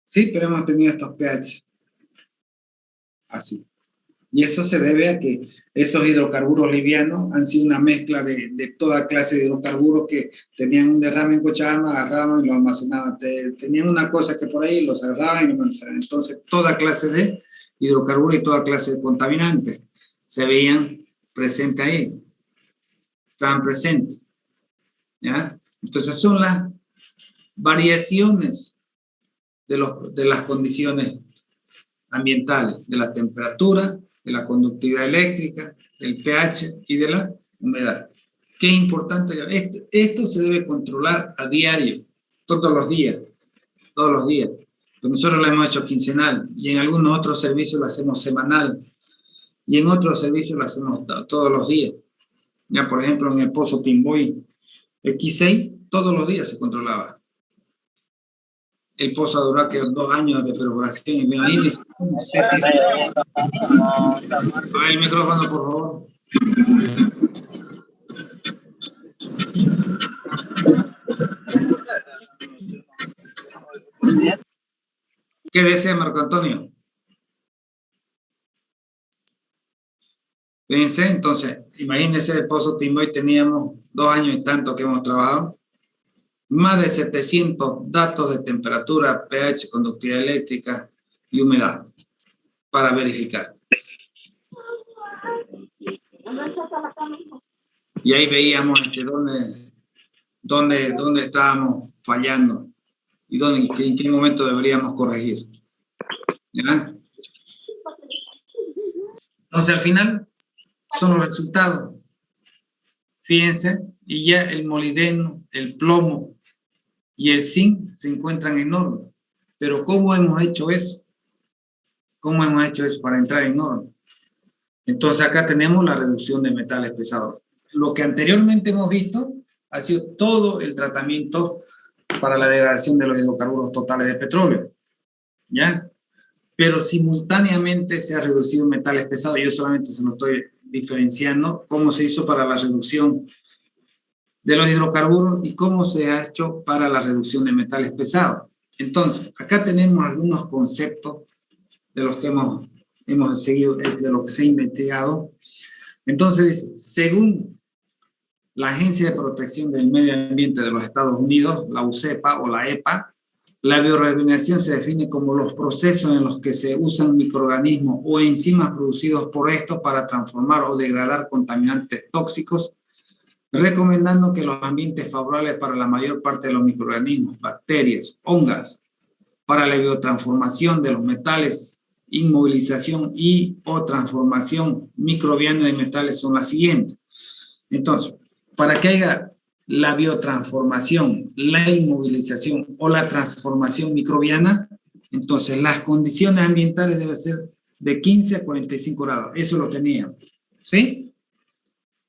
[SPEAKER 1] Sí, pero hemos tenido estos pH así. Y eso se debe a que esos hidrocarburos livianos han sido una mezcla de toda clase de hidrocarburos que tenían un derrame en Cochabamba, agarraban y lo almacenaban. Tenían una cosa que por ahí los agarraban y lo almacenaban. Entonces, toda clase de hidrocarburos y toda clase de contaminantes se veían presentes ahí. Estaban presentes. ¿Ya? Entonces, son las variaciones de las condiciones ambientales, de la temperatura, de la conductividad eléctrica, del pH y de la humedad. Qué importante. Esto se debe controlar a diario, todos los días. Pero nosotros lo hemos hecho quincenal y en algunos otros servicios lo hacemos semanal y en otros servicios lo hacemos todos los días. Ya, por ejemplo, en el Pozo Pimboy X6, todos los días se controlaba. el pozo duró que 2 años de perforación. Y bien, ahí dice 700. A ver el micrófono, por favor. ¿Qué desea Marco Antonio? Fíjense, entonces, imagínense el pozo Timboy, teníamos 2 años y tanto que hemos trabajado, más de 700 datos de temperatura, pH, conductividad eléctrica y humedad para verificar. Y ahí veíamos dónde estábamos fallando y en qué momento deberíamos corregir. ¿Ya? Entonces, al final, son los resultados. Fíjense, y ya el molibdeno, el plomo y el zinc se encuentran en norma. Pero ¿cómo hemos hecho eso? ¿Cómo hemos hecho eso para entrar en norma? Entonces, acá tenemos la reducción de metales pesados. Lo que anteriormente hemos visto ha sido todo el tratamiento para la degradación de los hidrocarburos totales de petróleo. ¿Ya? Pero simultáneamente se ha reducido metales pesados. Yo solamente se lo estoy diferenciando cómo se hizo para la reducción de los hidrocarburos y cómo se ha hecho para la reducción de metales pesados. Entonces, acá tenemos algunos conceptos de los que hemos seguido, de lo que se ha investigado. Entonces, según la Agencia de Protección del Medio Ambiente de los Estados Unidos, la UCEPA o la EPA, la bioremediación se define como los procesos en los que se usan microorganismos o enzimas producidos por estos para transformar o degradar contaminantes tóxicos, recomendando que los ambientes favorables para la mayor parte de los microorganismos, bacterias, hongos, para la biotransformación de los metales, inmovilización y o transformación microbiana de metales son las siguientes. Entonces, para que haya la biotransformación, la inmovilización o la transformación microbiana, entonces las condiciones ambientales deben ser de 15 a 45 grados. Eso lo teníamos, ¿sí?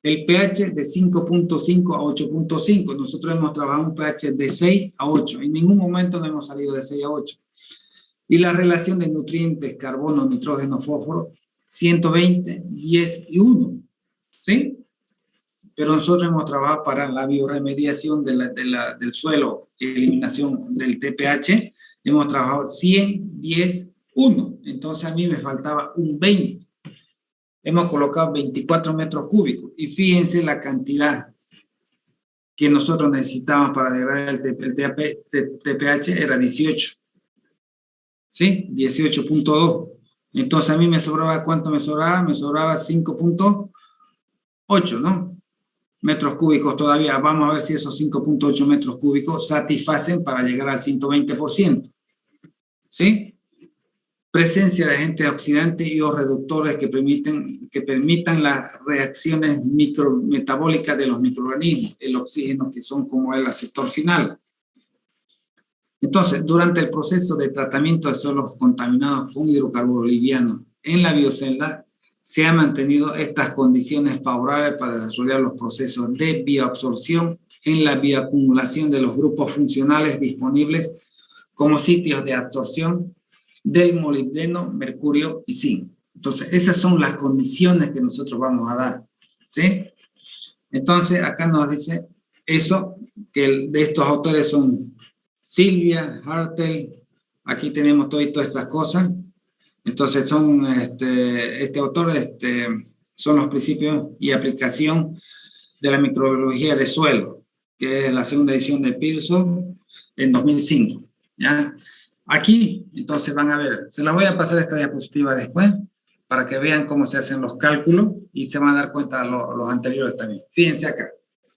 [SPEAKER 1] El pH de 5.5 a 8.5. Nosotros hemos trabajado un pH de 6 a 8. En ningún momento no hemos salido de 6 a 8. Y la relación de nutrientes, carbono, nitrógeno, fósforo, 120, 10 y 1, ¿sí? Pero nosotros hemos trabajado para la bioremediación del suelo, eliminación del TPH, hemos trabajado 100, 10, 1. Entonces a mí me faltaba un 20. Hemos colocado 24 metros cúbicos. Y fíjense la cantidad que nosotros necesitábamos para degradar el TPH era 18. ¿Sí? 18.2. Entonces a mí me sobraba, ¿cuánto me sobraba? Me sobraba 5.8, ¿no? Metros cúbicos todavía. Vamos a ver si esos 5.8 metros cúbicos satisfacen para llegar al 120%. ¿Sí? Presencia de agentes oxidantes y o reductores que permitan las reacciones micrometabólicas de los microorganismos, el oxígeno, que son como el aceptor final. Entonces, durante el proceso de tratamiento de suelos contaminados con hidrocarburos livianos en la biocelda, se han mantenido estas condiciones favorables para desarrollar los procesos de bioabsorción en la bioacumulación de los grupos funcionales disponibles como sitios de absorción del molibdeno, mercurio y zinc. Entonces, esas son las condiciones que nosotros vamos a dar, ¿sí? Entonces, acá nos dice eso, que de estos autores son Silvia, Hartel, aquí tenemos todas estas cosas. Entonces, son, este autor son los principios y aplicación de la microbiología de suelo, que es la segunda edición de Pearson en 2005, ¿ya? Aquí, entonces van a ver, se las voy a pasar esta diapositiva después, para que vean cómo se hacen los cálculos y se van a dar cuenta los anteriores también. Fíjense acá,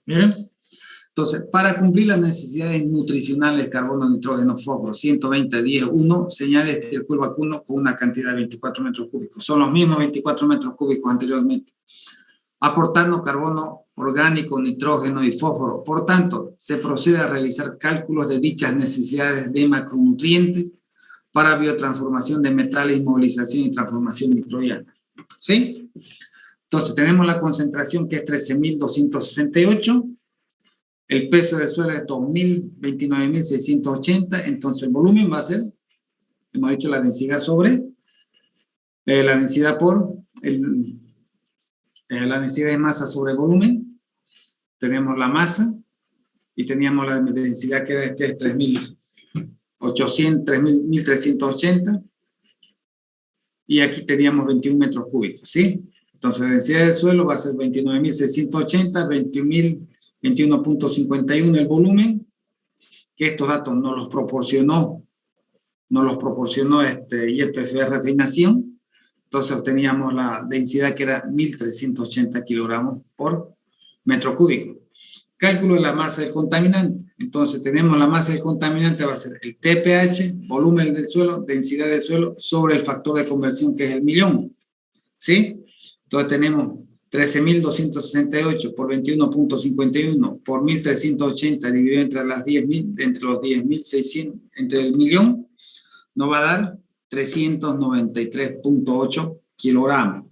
[SPEAKER 1] miren. Entonces, para cumplir las necesidades nutricionales, carbono, nitrógeno, fósforo, 120, 10, 1, se añade estiércol vacuno con una cantidad de 24 metros cúbicos. Son los mismos 24 metros cúbicos anteriormente. Aportando carbono orgánico, nitrógeno y fósforo. Por tanto, se procede a realizar cálculos de dichas necesidades de macronutrientes para biotransformación de metales, inmovilización y transformación microbiana. ¿Sí? Entonces, tenemos la concentración que es 13.268. el peso del suelo es 29.680, entonces el volumen va a ser, hemos dicho la densidad sobre, la densidad por, la densidad de masa sobre volumen, tenemos la masa, y teníamos la densidad que es 3.380, y aquí teníamos 21 metros cúbicos, ¿sí? Entonces la densidad del suelo va a ser 29.680, 21.51 el volumen, que estos datos nos los proporcionó IFF refinación. Entonces obteníamos la densidad que era 1.380 kilogramos por metro cúbico. Cálculo de la masa del contaminante. Entonces tenemos la masa del contaminante, va a ser el TPH, volumen del suelo, densidad del suelo, sobre el factor de conversión que es el millón. ¿Sí? Entonces tenemos 13.268 por 21.51 por 1.380 dividido entre los 10.600, entre el millón, nos va a dar 393.8 kilogramos.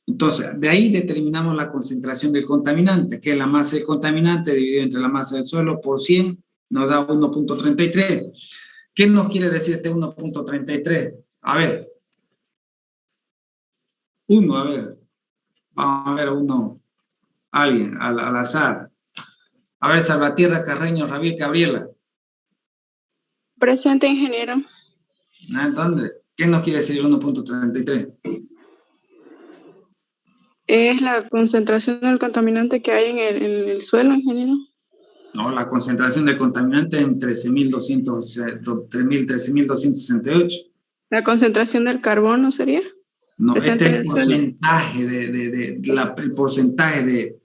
[SPEAKER 1] Entonces, de ahí determinamos la concentración del contaminante, que es la masa del contaminante dividido entre la masa del suelo por 100, nos da 1.33. ¿Qué nos quiere decir este 1.33? A ver. Vamos a ver uno, alguien, al azar. A ver, Salvatierra, Carreño, Rabiel, Gabriela.
[SPEAKER 8] Presente, ingeniero.
[SPEAKER 1] ¿Dónde? ¿Qué nos quiere decir el 1.33?
[SPEAKER 8] Es la concentración del contaminante que hay en el suelo, ingeniero.
[SPEAKER 1] No, la concentración de contaminante es en 13.268.
[SPEAKER 8] ¿La concentración del carbono sería?
[SPEAKER 1] No, este es el porcentaje
[SPEAKER 8] suelo.
[SPEAKER 1] el porcentaje de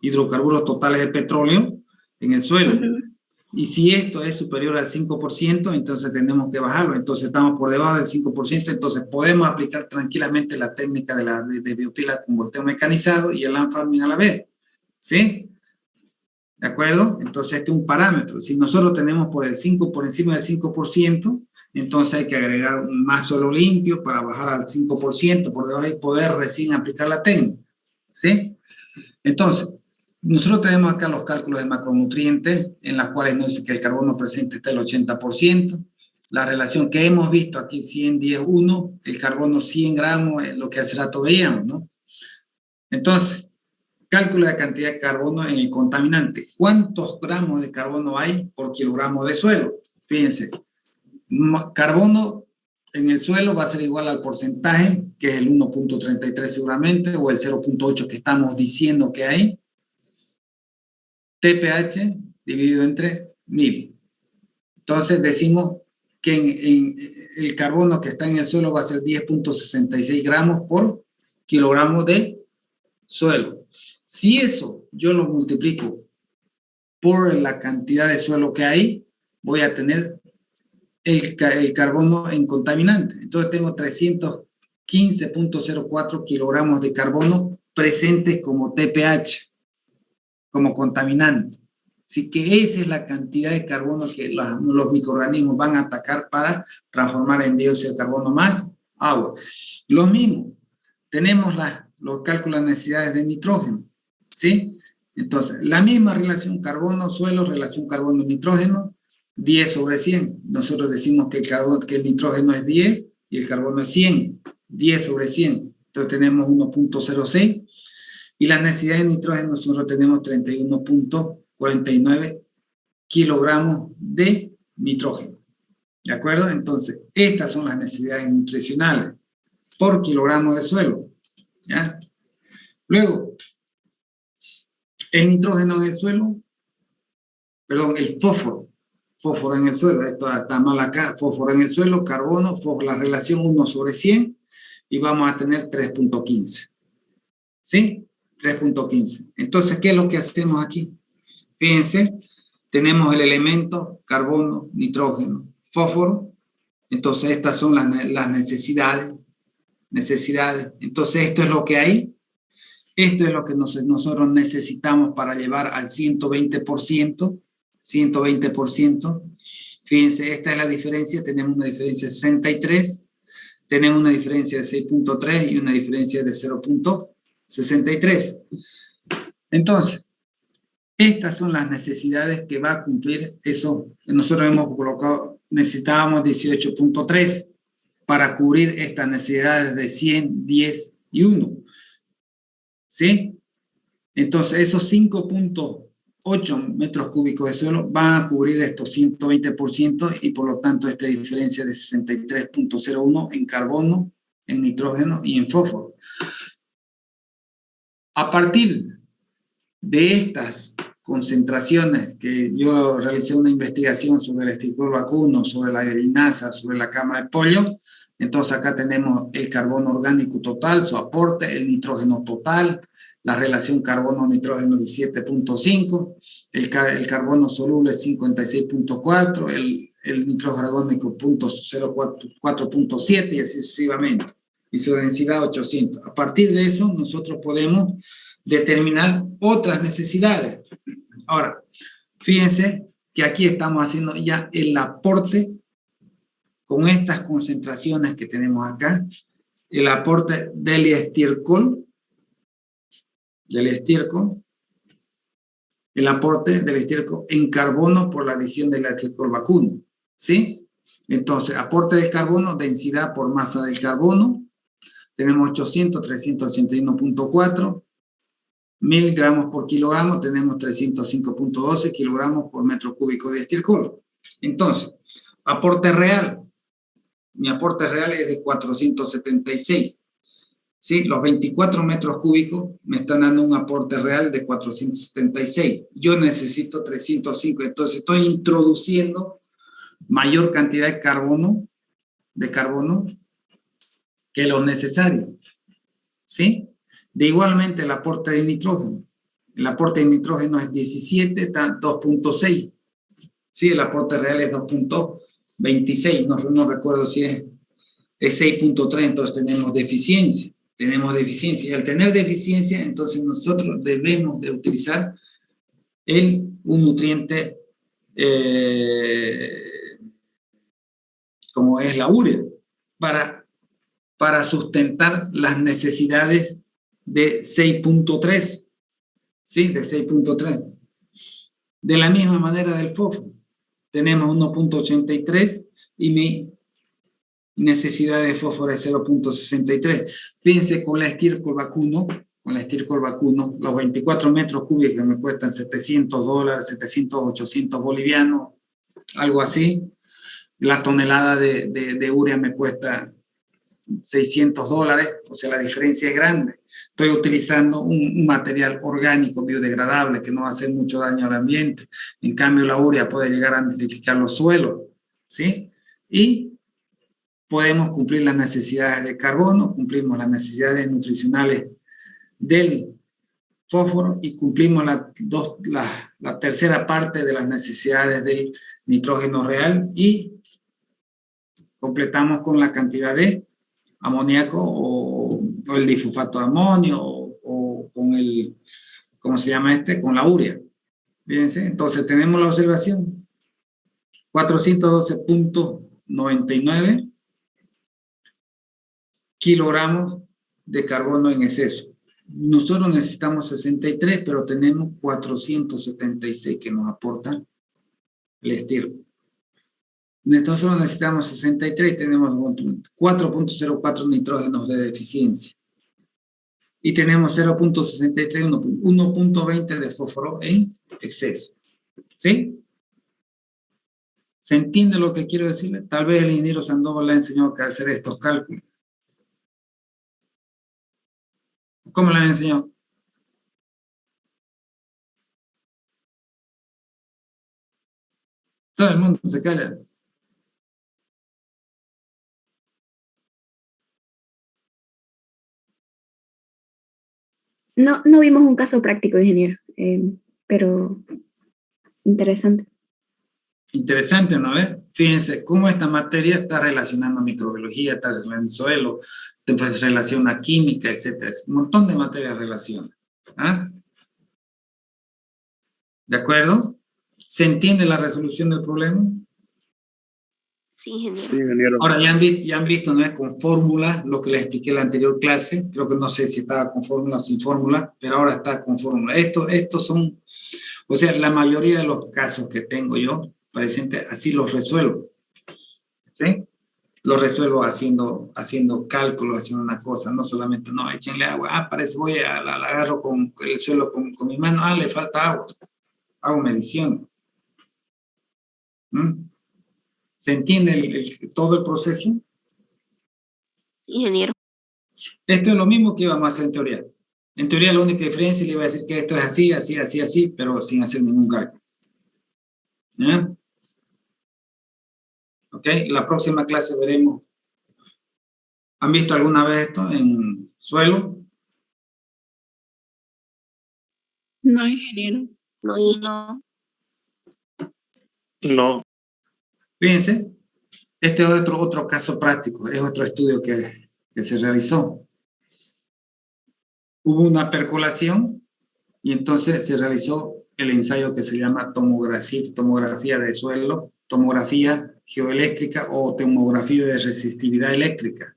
[SPEAKER 1] hidrocarburos totales de petróleo en el suelo. Y si esto es superior al 5%, entonces tenemos que bajarlo. Entonces estamos por debajo del 5%, entonces podemos aplicar tranquilamente la técnica de biopila con volteo mecanizado y el land farming a la vez. ¿Sí? ¿De acuerdo? Entonces este es un parámetro. Si nosotros tenemos por encima del 5%, entonces hay que agregar más suelo limpio para bajar al 5%, por debajo y poder recién aplicar la técnica. ¿Sí? Entonces, nosotros tenemos acá los cálculos de macronutrientes, en las cuales nos dice que el carbono presente está el 80%. La relación que hemos visto aquí, 100, 10, 1, el carbono 100 gramos, es lo que hace rato veíamos, ¿no? Entonces, cálculo de cantidad de carbono en el contaminante. ¿Cuántos gramos de carbono hay por kilogramo de suelo? Fíjense, carbono en el suelo va a ser igual al porcentaje, que es el 1.33 seguramente, o el 0.8 que estamos diciendo que hay. TPH dividido entre 1000. Entonces decimos que en el carbono que está en el suelo va a ser 10.66 gramos por kilogramo de suelo. Si eso yo lo multiplico por la cantidad de suelo que hay, voy a tener el carbono en contaminante. Entonces tengo 315.04 kilogramos de carbono presentes como TPH, como contaminante. Así que esa es la cantidad de carbono que los microorganismos van a atacar para transformar en dióxido de carbono más agua. Lo mismo, tenemos los cálculos de necesidades de nitrógeno, ¿sí? Entonces, la misma relación carbono-suelo, relación carbono-nitrógeno, 10 sobre 100. Nosotros decimos que el nitrógeno es 10 y el carbono es 100. 10 sobre 100. Entonces tenemos 1.06. Y la necesidad de nitrógeno nosotros tenemos 31.49 kilogramos de nitrógeno. ¿De acuerdo? Entonces, estas son las necesidades nutricionales por kilogramo de suelo. ¿Ya? Luego, el nitrógeno en el suelo, perdón, el fósforo en el suelo, esto está mal acá, fósforo en el suelo, carbono, la relación 1 sobre 100, y vamos a tener 3.15. ¿Sí? 3.15. Entonces, ¿qué es lo que hacemos aquí? Fíjense, tenemos el elemento carbono, nitrógeno, fósforo. Entonces, estas son las necesidades. Entonces, esto es lo que hay. Esto es lo que nosotros necesitamos para llevar al 120%. 120%. Fíjense, esta es la diferencia. Tenemos una diferencia de 63. Tenemos una diferencia de 6.3 y una diferencia de 0.63. Entonces, Estas son las necesidades que va a cumplir eso. Nosotros hemos colocado, necesitábamos 18.3 para cubrir estas necesidades de 100, 10 y 1. ¿Sí? Entonces, esos 5.8 metros cúbicos de suelo van a cubrir estos 120% y por lo tanto esta diferencia de 63.01 en carbono, en nitrógeno y en fósforo. A partir de estas concentraciones, que yo realicé una investigación sobre el estircol vacuno, sobre la linaza, sobre la cama de pollo, entonces acá tenemos el carbono orgánico total, su aporte, el nitrógeno total, la relación carbono-nitrógeno 17.5, el carbono soluble 56.4, el nitrógeno orgánico 4.7 y así sucesivamente, y su densidad 800. A partir de eso nosotros podemos determinar otras necesidades. Ahora, fíjense que aquí estamos haciendo ya el aporte con estas concentraciones que tenemos acá, el aporte del estiércol, el aporte del estiércol en carbono por la adición del estiércol vacuno, ¿sí? Entonces, aporte del carbono, densidad por masa del carbono, tenemos 800, 381.4, 1000 gramos por kilogramo, tenemos 305.12 kilogramos por metro cúbico de estiércol. Entonces, aporte real, mi aporte real es de 476. ¿Sí? Los 24 metros cúbicos me están dando un aporte real de 476. Yo necesito 305, entonces estoy introduciendo mayor cantidad de carbono que lo necesario. ¿Sí? De igualmente el aporte de nitrógeno. El aporte de nitrógeno es 17, está 2.6. ¿Sí? El aporte real es 2.26. No recuerdo si es 6.3, entonces tenemos deficiencia. Y al tener deficiencia, entonces nosotros debemos de utilizar un nutriente como es la urea para sustentar las necesidades de 6.3, ¿sí? De 6.3. De la misma manera del fósforo. Tenemos 1.83 y mi necesidad de fósforo es 0.63. Fíjense, con la estiércol vacuno, los 24 metros cúbicos me cuestan $700, 700, 800 bolivianos, algo así. La tonelada de urea me cuesta $600, o sea, la diferencia es grande. Estoy utilizando un material orgánico biodegradable que no va a hacer mucho daño al ambiente. En cambio, la urea puede llegar a nitrificar los suelos, ¿sí? Y podemos cumplir las necesidades de carbono, cumplimos las necesidades nutricionales del fósforo y cumplimos la tercera parte de las necesidades del nitrógeno real y completamos con la cantidad de amoníaco o el difosfato de amonio o con el, ¿cómo se llama con la urea. Fíjense, entonces tenemos la observación 412.99 kilogramos de carbono en exceso. Nosotros necesitamos 63, pero tenemos 476 que nos aporta el estiércol. Nosotros necesitamos 63 y tenemos 4.04 nitrógenos de deficiencia. Y tenemos 0.63, 1.20 de fósforo en exceso. ¿Sí? ¿Se entiende lo que quiero decirle? Tal vez el ingeniero Sandoval le ha enseñado a hacer estos cálculos. ¿Cómo le han enseñado? Todo el mundo se calla.
[SPEAKER 6] No vimos un caso práctico, ingeniero, pero interesante.
[SPEAKER 1] Interesante, ¿no ves? Fíjense cómo esta materia está relacionando microbiología, está relacionando suelo, después relaciona química, etc. Un montón de materias relaciona. ¿Ah? ¿De acuerdo? ¿Se entiende la resolución del problema?
[SPEAKER 3] Sí, ingeniero.
[SPEAKER 7] Sí, ingeniero.
[SPEAKER 1] Ahora, ya han visto, ¿no? Con fórmulas, lo que les expliqué en la anterior clase. Creo que no sé si estaba con fórmula o sin fórmula, pero ahora está con fórmula. Estos son O sea, la mayoría de los casos que tengo yo presente, así los resuelvo. ¿Sí? Los resuelvo haciendo cálculos, haciendo una cosa, no solamente, no, échenle agua, parece, la agarro con el suelo con mi mano, le falta agua, hago medición. ¿Mm? ¿Se entiende todo el proceso?
[SPEAKER 3] Sí, ingeniero.
[SPEAKER 1] Esto es lo mismo que íbamos a hacer en teoría. En teoría la única diferencia le iba a decir que esto es así, así, así, así, pero sin hacer ningún cálculo. ¿Ya? Ok, la próxima clase veremos. ¿Han visto alguna vez esto en suelo?
[SPEAKER 8] No, ingeniero.
[SPEAKER 3] No,
[SPEAKER 4] No.
[SPEAKER 7] No.
[SPEAKER 1] Fíjense, este es otro caso práctico, es otro estudio que se realizó. Hubo una percolación y entonces se realizó el ensayo que se llama tomografía de suelo, tomografía geoeléctrica o tomografía de resistividad eléctrica.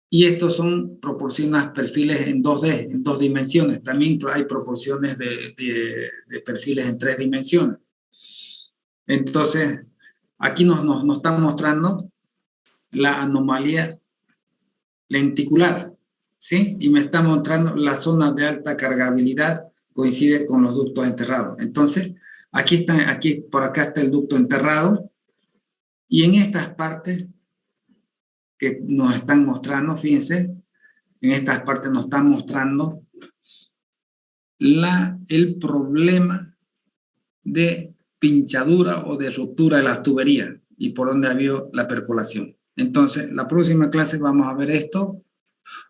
[SPEAKER 1] Y estos proporcionan perfiles en 2D, en 2 dimensiones. También hay proporciones de perfiles en 3 dimensiones. Entonces, aquí nos están mostrando la anomalía lenticular, ¿sí? Y me está mostrando la zona de alta cargabilidad coincide con los ductos enterrados. Entonces, por acá está el ducto enterrado, y en estas partes que nos están mostrando, fíjense, en estas partes nos están mostrando el problema de pinchadura o de ruptura de las tuberías y por donde ha habido la percolación. Entonces, la próxima clase vamos a ver esto,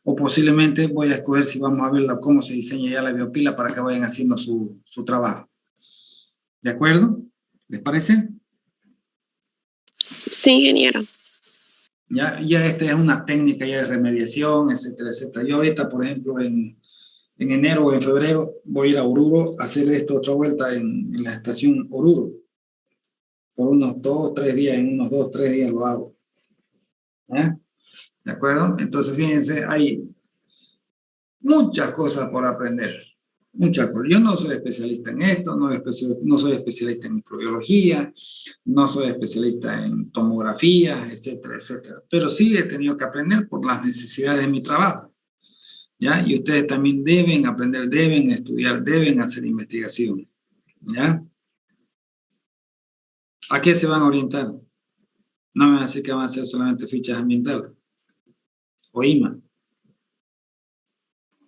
[SPEAKER 1] o posiblemente voy a escoger si vamos a ver cómo se diseña ya la biopila para que vayan haciendo su trabajo. ¿De acuerdo? ¿Les parece?
[SPEAKER 3] sí, ingeniero.
[SPEAKER 1] Ya esta es una técnica ya de remediación, etcétera, etcétera. Yo ahorita, por ejemplo, en enero o en febrero voy a ir a Oruro a hacer otra vuelta en la estación Oruro. Por unos 2 o 3 días, en unos 2 o 3 días lo hago. ¿Ya? ¿De acuerdo? Entonces, fíjense, hay muchas cosas por aprender. Muchas cosas. Yo no soy especialista en esto, no soy especialista en microbiología, no soy especialista en tomografía, etcétera, etcétera. Pero sí he tenido que aprender por las necesidades de mi trabajo. ¿Ya? Y ustedes también deben aprender, deben estudiar, deben hacer investigación. ¿Ya? ¿A qué se van a orientar? No me van a decir que van a hacer solamente fichas ambientales. O IMA.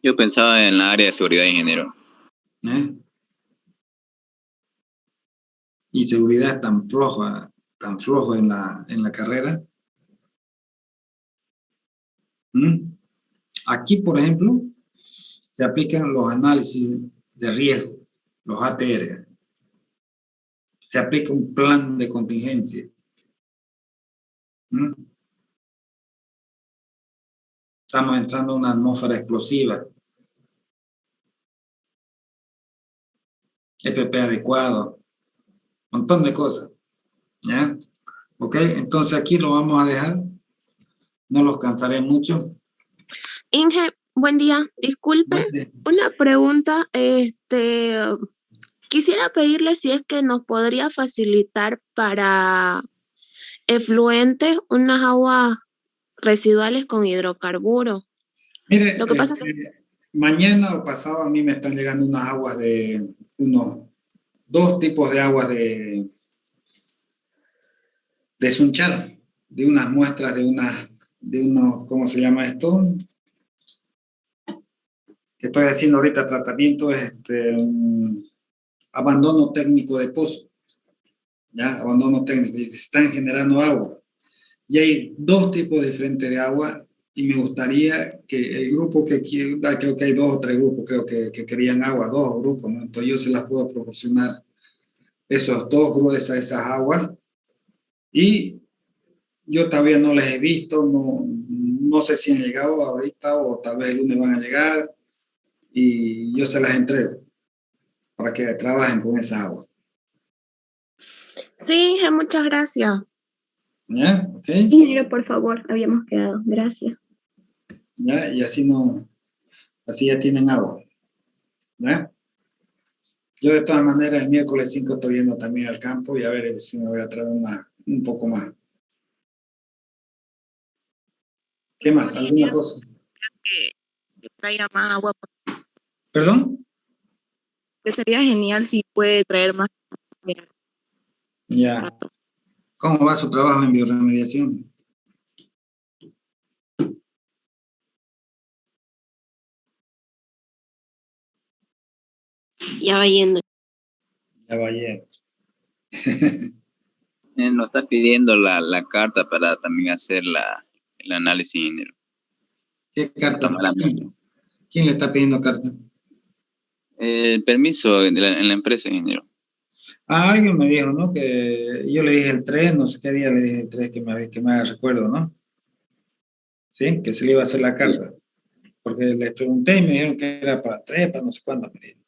[SPEAKER 5] Yo pensaba en la área de seguridad, ingeniero.
[SPEAKER 1] Y seguridad tan flojo en la carrera. Aquí, por ejemplo, se aplican los análisis de riesgo, los ATR. Se aplica un plan de contingencia. Estamos entrando en una atmósfera explosiva. EPP adecuado. Un montón de cosas. ¿Ya? ¿Ok? Entonces aquí lo vamos a dejar. No los cansaré mucho.
[SPEAKER 3] Inge, buen día. Disculpe, una pregunta. Quisiera pedirle si es que nos podría facilitar para efluentes unas aguas residuales con hidrocarburos.
[SPEAKER 1] Mire,
[SPEAKER 3] Lo que pasa es que
[SPEAKER 1] mañana o pasado a mí me están llegando unas aguas unos 2 tipos de aguas de Sunchal, de unas muestras de unos, ¿cómo se llama esto? Que estoy haciendo ahorita tratamiento, abandono técnico de pozo. ¿Ya? Abandono técnico, y se están generando agua. Y hay 2 tipos diferentes de agua, y me gustaría que el grupo que quiere, creo que hay 2 o 3 grupos, creo que querían agua, 2 grupos, ¿no? Entonces yo se las puedo proporcionar esos 2 grupos, esas aguas, y yo todavía no les he visto, no sé si han llegado ahorita o tal vez el lunes van a llegar, y yo se las entrego para que trabajen con esa agua.
[SPEAKER 3] sí, Inge, muchas gracias.
[SPEAKER 1] ¿Ya? ¿Ok?
[SPEAKER 6] Ingeniero, por favor, habíamos quedado. Gracias.
[SPEAKER 1] ¿Ya? Y así ya tienen agua. ¿Ya? Yo de todas maneras el miércoles 5 estoy yendo también al campo y a ver si me voy a traer un poco más. ¿Qué más? ¿Alguna cosa?
[SPEAKER 10] Que traiga más agua.
[SPEAKER 1] ¿Perdón?
[SPEAKER 10] Que sería genial si puede traer más.
[SPEAKER 1] Ya. ¿Cómo va su trabajo en bioremediación?
[SPEAKER 3] Ya va yendo.
[SPEAKER 1] Ya va yendo.
[SPEAKER 5] Nos está pidiendo la carta para también hacer el análisis, ingeniero.
[SPEAKER 1] ¿Qué carta?
[SPEAKER 5] Tomar la nota.
[SPEAKER 1] ¿Quién le está pidiendo carta?
[SPEAKER 5] El permiso en la empresa, ingeniero.
[SPEAKER 1] Ah, alguien me dijo, ¿no? Que yo le dije el 3, no sé qué día le dije el 3, que me haga recuerdo, ¿no? Sí, que se le iba a hacer la carta. Porque les pregunté y me dijeron que era para el 3, para no sé cuándo. Me dijeron.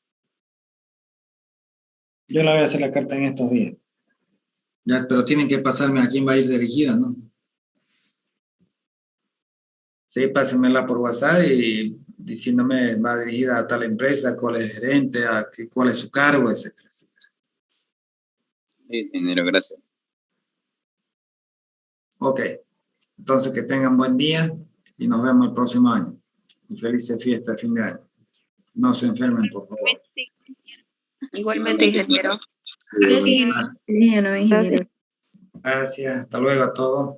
[SPEAKER 1] Yo la voy a hacer la carta en estos días. Ya, pero tienen que pasarme a quién va a ir dirigida, ¿no? Sí, pásenmela por WhatsApp y diciéndome va dirigida a tal empresa, cuál es el gerente, cuál es su cargo, etcétera, etcétera.
[SPEAKER 5] Sí, ingeniero, gracias.
[SPEAKER 1] Ok, entonces que tengan buen día y nos vemos el próximo año. Y felices fiestas de fin de año. No se enfermen, por favor.
[SPEAKER 10] Igualmente, ingeniero.
[SPEAKER 6] Sí, ingeniero.
[SPEAKER 1] Gracias, hasta luego a todos.